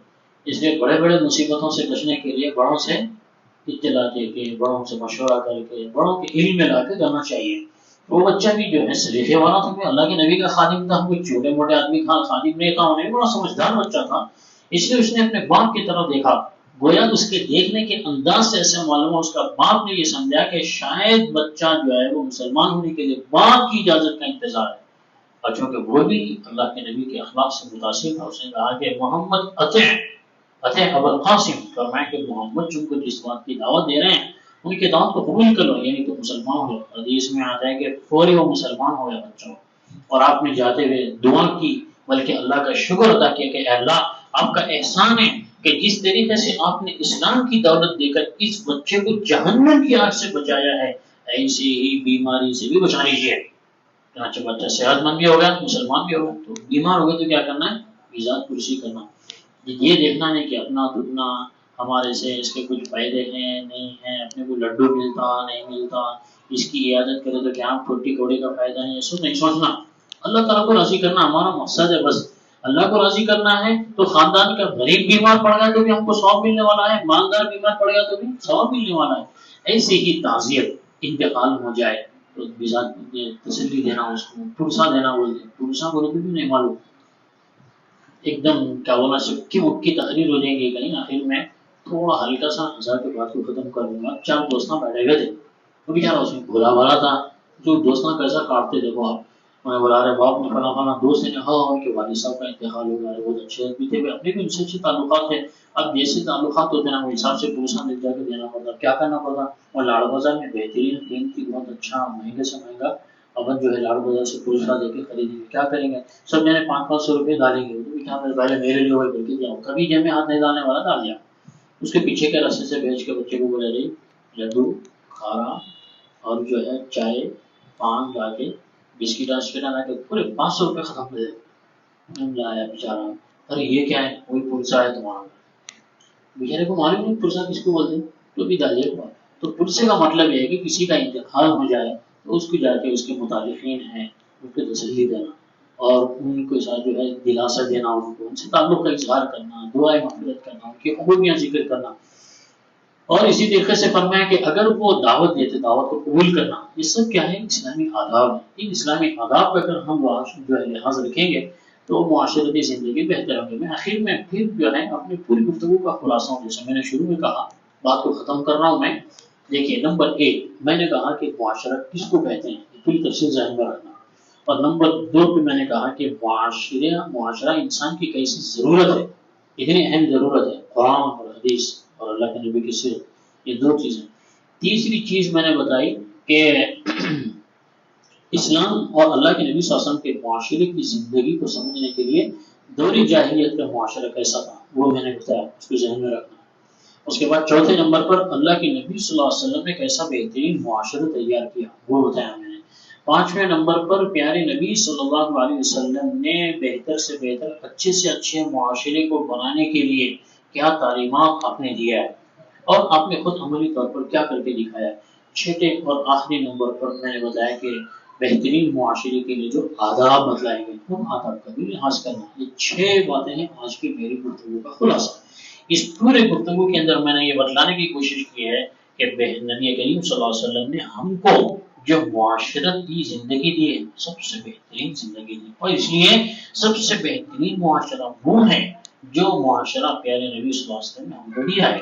اس لیے بڑے بڑے مصیبتوں سے بچنے کے لیے بڑوں سے اطلاع دے کے، بڑوں سے مشورہ کر کے، بڑوں کے علم میں لا کے کرنا چاہیے۔ وہ بچہ بھی جو ہے سلیقے والا تھا، اللہ کے نبی کا خادم تھا، کوئی چھوٹے موٹے آدمی کا خادم نہیں تھا، انہیں بڑا سمجھدار بچہ تھا، اس لیے اس نے اپنے باپ کی طرف دیکھا، گویا اس کے دیکھنے کے انداز سے ایسا معلوم ہے اس کا باپ نے یہ سمجھا کہ شاید بچہ جو ہے وہ مسلمان ہونے کے لیے باپ کی اجازت کا انتظار ہے، اور چونکہ وہ بھی اللہ کے نبی کے اخلاق سے متاثر تھا، اس نے کہا کہ محمد اطع ابو القاسم، فرمایا کہ محمد تم کو جس بات کی دعوت دے رہے ہیں ان کی دعوت کو قبول کرو، یعنی تو مسلمان ہو۔ حدیث میں آتا ہے کہ فوری وہ مسلمان ہو گیا بچہ، اور آپ نے جاتے ہوئے دعا کی، بلکہ اللہ کا شکر ادا کیا کہ اے اللہ آپ کا احسان ہے کہ جس طریقے سے آپ نے اسلام کی دولت دے کر اس بچے کو جہنم کی آگ سے بچایا ہے، ایسی ہی بیماری سے بھی بچا لیجیے۔ چنانچہ بچہ صحت مند بھی ہو گیا، مسلمان بھی ہو گیا، تو بیمار ہو گیا تو کیا کرنا ہے، مزاج پرسی کرنا، یہ دیکھنا نہیں کہ اپنا دگنا ہمارے سے اس کے کچھ فائدے ہیں نہیں ہیں، اپنے کو لڈو ملتا نہیں ملتا، اس کی عیادت کرے تو کیا پھوٹی کوڑی کا فائدہ نہیں، ایسا نہیں سوچنا، اللہ تعالیٰ کو راضی کرنا ہمارا مقصد ہے، بس اللہ کو راضی کرنا ہے۔ تو خاندان کا غریب بیمار پڑ گیا تو بھی ہم کو ثواب ملنے والا ہے، مالدار بیمار پڑ گیا تو بھی ثواب ملنے والا ہے، ایسے ہی تعزیت انتقال ہو جائے تو تسلی دینا، اس کو پرسا دینا، بولتے پرسا بولے تو بھی نہیں معلوم، ایک دم کیا بولا سکی مکی تقریر ہو جائے گی کہیں، آخر میں تھوڑا ہلکا سا ہزار کے بات کو ختم کر دوں گا۔ چار دوستاں بیٹھے ہوئے تھے، وہ بیچارہ اس میں بھولا بھالا تھا، جو دوستاں کیسا کاٹتے دیکھو آپ، انہیں بلا رہے باپ نے فلاں فلاں دوست نے کہا کہ والد صاحب کا انتقال ہو گیا ہے، بہت اچھے بھی تھے، اپنے بھی ان سے اچھے تعلقات تھے، اب جیسے تعلقات ہوتے ہیں نا وہ حساب سے پوچھنا دل جا کے دینا پڑتا، کیا کرنا پڑتا، اور لاڑ بازار میں بہترین قیمتی بہت اچھا مہنگے سے مہنگا ابد جو ہے لاڑ بازار سے پوچھنا دے کے خریدیں گے، کیا کریں گے، سب جنے 500-500 روپئے ڈالیں گے، تو بھی کیا پہلے میرے لیے وہی بلکہ جاؤ، کبھی جب میں ہاتھ نہیں ڈالنے والا ڈال دیا، اس کے پیچھے کے راستے سے بھیج کے بچے کو بولے رہی لڈو کھارا اور جو ہے چائے پان لا کے بسکٹ لا کے پورے 500 روپے ختم کر دے لایا بیچارہ. ارے یہ کیا ہے؟ وہی پلسا ہے تمہارا. بیچارے کو معلوم نہیں پلسا کس کو بولتے ہیں، تو بھی دادی کو. تو پلسے کا مطلب یہ ہے کہ کسی کا انتقال ہو جائے تو اس کو جا کے اس کے متعلقین ہیں ان کو تسلی دینا اور ان کے ساتھ جو ہے دلاسا دینا، ان سے تعلق کا اظہار کرنا، دعائیں مغفرت کرنا، ان کی خوبیاں ذکر کرنا. اور اسی طریقے سے فرمایا کہ اگر وہ دعوت دیتے دعوت کو قبول کرنا، یہ سب کیا ہے؟ اسلامی آداب ہے. ان اسلامی آداب پہ اگر ہم جو ہے لحاظ رکھیں گے تو معاشرتی زندگی بہتر ہوگی. میں آخر میں پھر جو ہے اپنی پوری گفتگو کا خلاصہ ہوں، جیسے میں نے شروع میں کہا، بات کو ختم کر رہا ہوں میں. دیکھیے نمبر 1 میں نے کہا کہ معاشرہ کس کو کہتے ہیں، پوری تفصیل ذہن میں رکھنا. اور نمبر 2 پہ میں نے کہا کہ معاشرہ انسان کی کیسی ضرورت ہے، اتنی اہم ضرورت ہے، قرآن اور حدیث اور اللہ کے نبی کی سیرت، یہ 2 چیزیں. تیسری چیز میں نے بتائی کہ اسلام اور اللہ کے نبی صلی اللہ علیہ وسلم کے معاشرے کی زندگی کو سمجھنے کے لیے دور جاہلیت کا معاشرہ کیسا تھا وہ میں نے بتایا، اس کو ذہن میں رکھنا. اس کے بعد چوتھے نمبر پر اللہ کے نبی صلی اللہ علیہ وسلم نے کیسا بہترین معاشرہ تیار کیا وہ بتایا میں نے. 5ویں نمبر پر پیارے نبی صلی اللہ علیہ وسلم نے بہتر سے بہتر اچھے سے اچھے معاشرے کو بنانے کے لیے کیا تعلیمات آپ نے دیا ہے اور آپ نے خود عملی طور پر کیا کر کے دکھایا ہے. 6 اور آخری نمبر پر میں نے بتایا کہ بہترین معاشرے کے لیے جو آداب بتلائے گئے ان آداب کا بھی لحاظ کرنا. یہ 6 باتیں ہیں آج کی میری گفتگو کا خلاصہ. اس پورے گفتگو کے اندر میں نے یہ بتلانے کی کوشش کی ہے کہ نبی کریم صلی اللہ علیہ وسلم نے ہم کو جو معاشرت کی زندگی دی ہے سب سے بہترین زندگی دی، اور اس لیے سب سے بہترین معاشرہ وہ ہے جو معاشرہ پیارے نبی صلی اللہ علیہ وسلم نے ہم کو دیا ہے.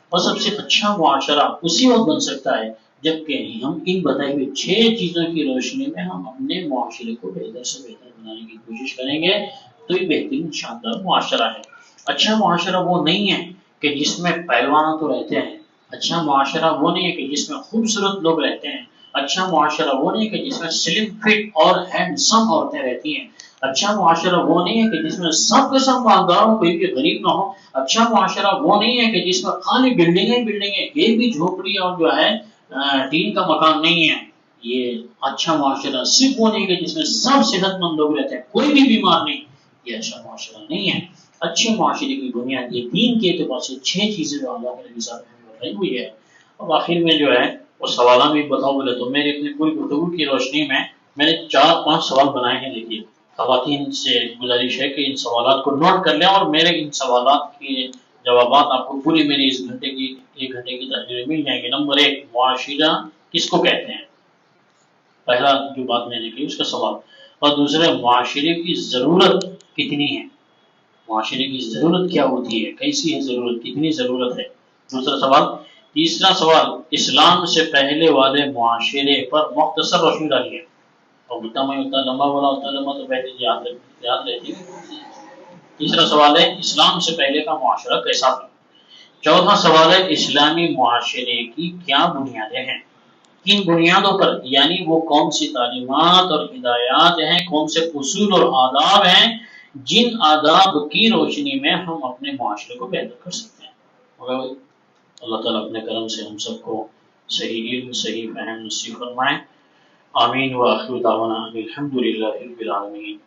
اور سب سے اچھا معاشرہ اسی وقت بن سکتا ہے جبکہ ہم ان بتائی ہوئی 6 چیزوں کی روشنی میں ہم اپنے معاشرے کو بہتر سے بہتر بنانے کی کوشش کریں گے تو یہ بہترین شاندار معاشرہ ہے. اچھا معاشرہ وہ نہیں ہے کہ جس میں پہلوان تو رہتے ہیں، اچھا معاشرہ وہ نہیں ہے کہ جس میں خوبصورت لوگ رہتے ہیں، اچھا معاشرہ وہ نہیں ہے کہ جس میں سلم فٹ اور ہینڈسم عورتیں رہتی ہیں، اچھا معاشرہ وہ نہیں ہے کہ جس میں سب کے سب مالدار ہوں کوئی بھی غریب نہ ہو، اچھا معاشرہ وہ نہیں ہے کہ جس میں خالی بلڈنگیں ایک بھی جھوپڑی اور جو ہے ٹین کا مکان نہیں ہے. یہ اچھا معاشرہ صرف وہ نہیں کہ جس میں سب صحت مند لوگ رہتے ہیں کوئی بھی بیمار نہیں، یہ اچھا معاشرہ نہیں ہے. اچھے معاشرے کی بنیاد یہ دین کے اعتبار سے 6 چیزیں جو اللہ کے نبی صاحب نے بتائی ہوئی ہے. اور آخر میں جو ہے وہ سوالات بھی بتاؤ بولے تو میرے اپنی پوری گفتگو کی روشنی میں نے 4-5 سوال بنائے ہیں. دیکھیے خواتین سے گزارش ہے کہ ان سوالات کو نوٹ کر لیں اور میرے ان سوالات کے جوابات آپ کو پوری میری اس گھنٹے کی 1 گھنٹے کی تحریر میں مل جائیں گے. نمبر 1 معاشرہ کس کو کہتے ہیں، پہلا جو بات میں نے کی اس کا سوال. اور دوسرا معاشرے کی ضرورت کتنی ہے، معاشرے کی ضرورت کیا ہوتی ہے، کیسی ہے ضرورت، کتنی ضرورت ہے، دوسرا سوال. تیسرا سوال اسلام سے پہلے والے معاشرے پر مختصر روشنی ڈالیے. اور جتنا میں اتنا لمبا بولا اتنا لمبا تو پہلے یاد رہتی ہے. تیسرا سوال ہے اسلام سے پہلے کا معاشرہ کیسا تھا. چوتھا سوال ہے اسلامی معاشرے کی کیا بنیادیں ہیں، کن بنیادوں پر، یعنی وہ کون سی تعلیمات اور ہدایات ہیں، کون سے اصول اور آداب ہیں جن آداب کی روشنی میں ہم اپنے معاشرے کو بہتر کر سکتے ہیں. اللہ تعالیٰ اپنے کرم سے ہم سب کو صحیح علم صحیح فہم نصیب فرمائے. آمین. وآخر دعوانا الحمد للہ رب العالمین.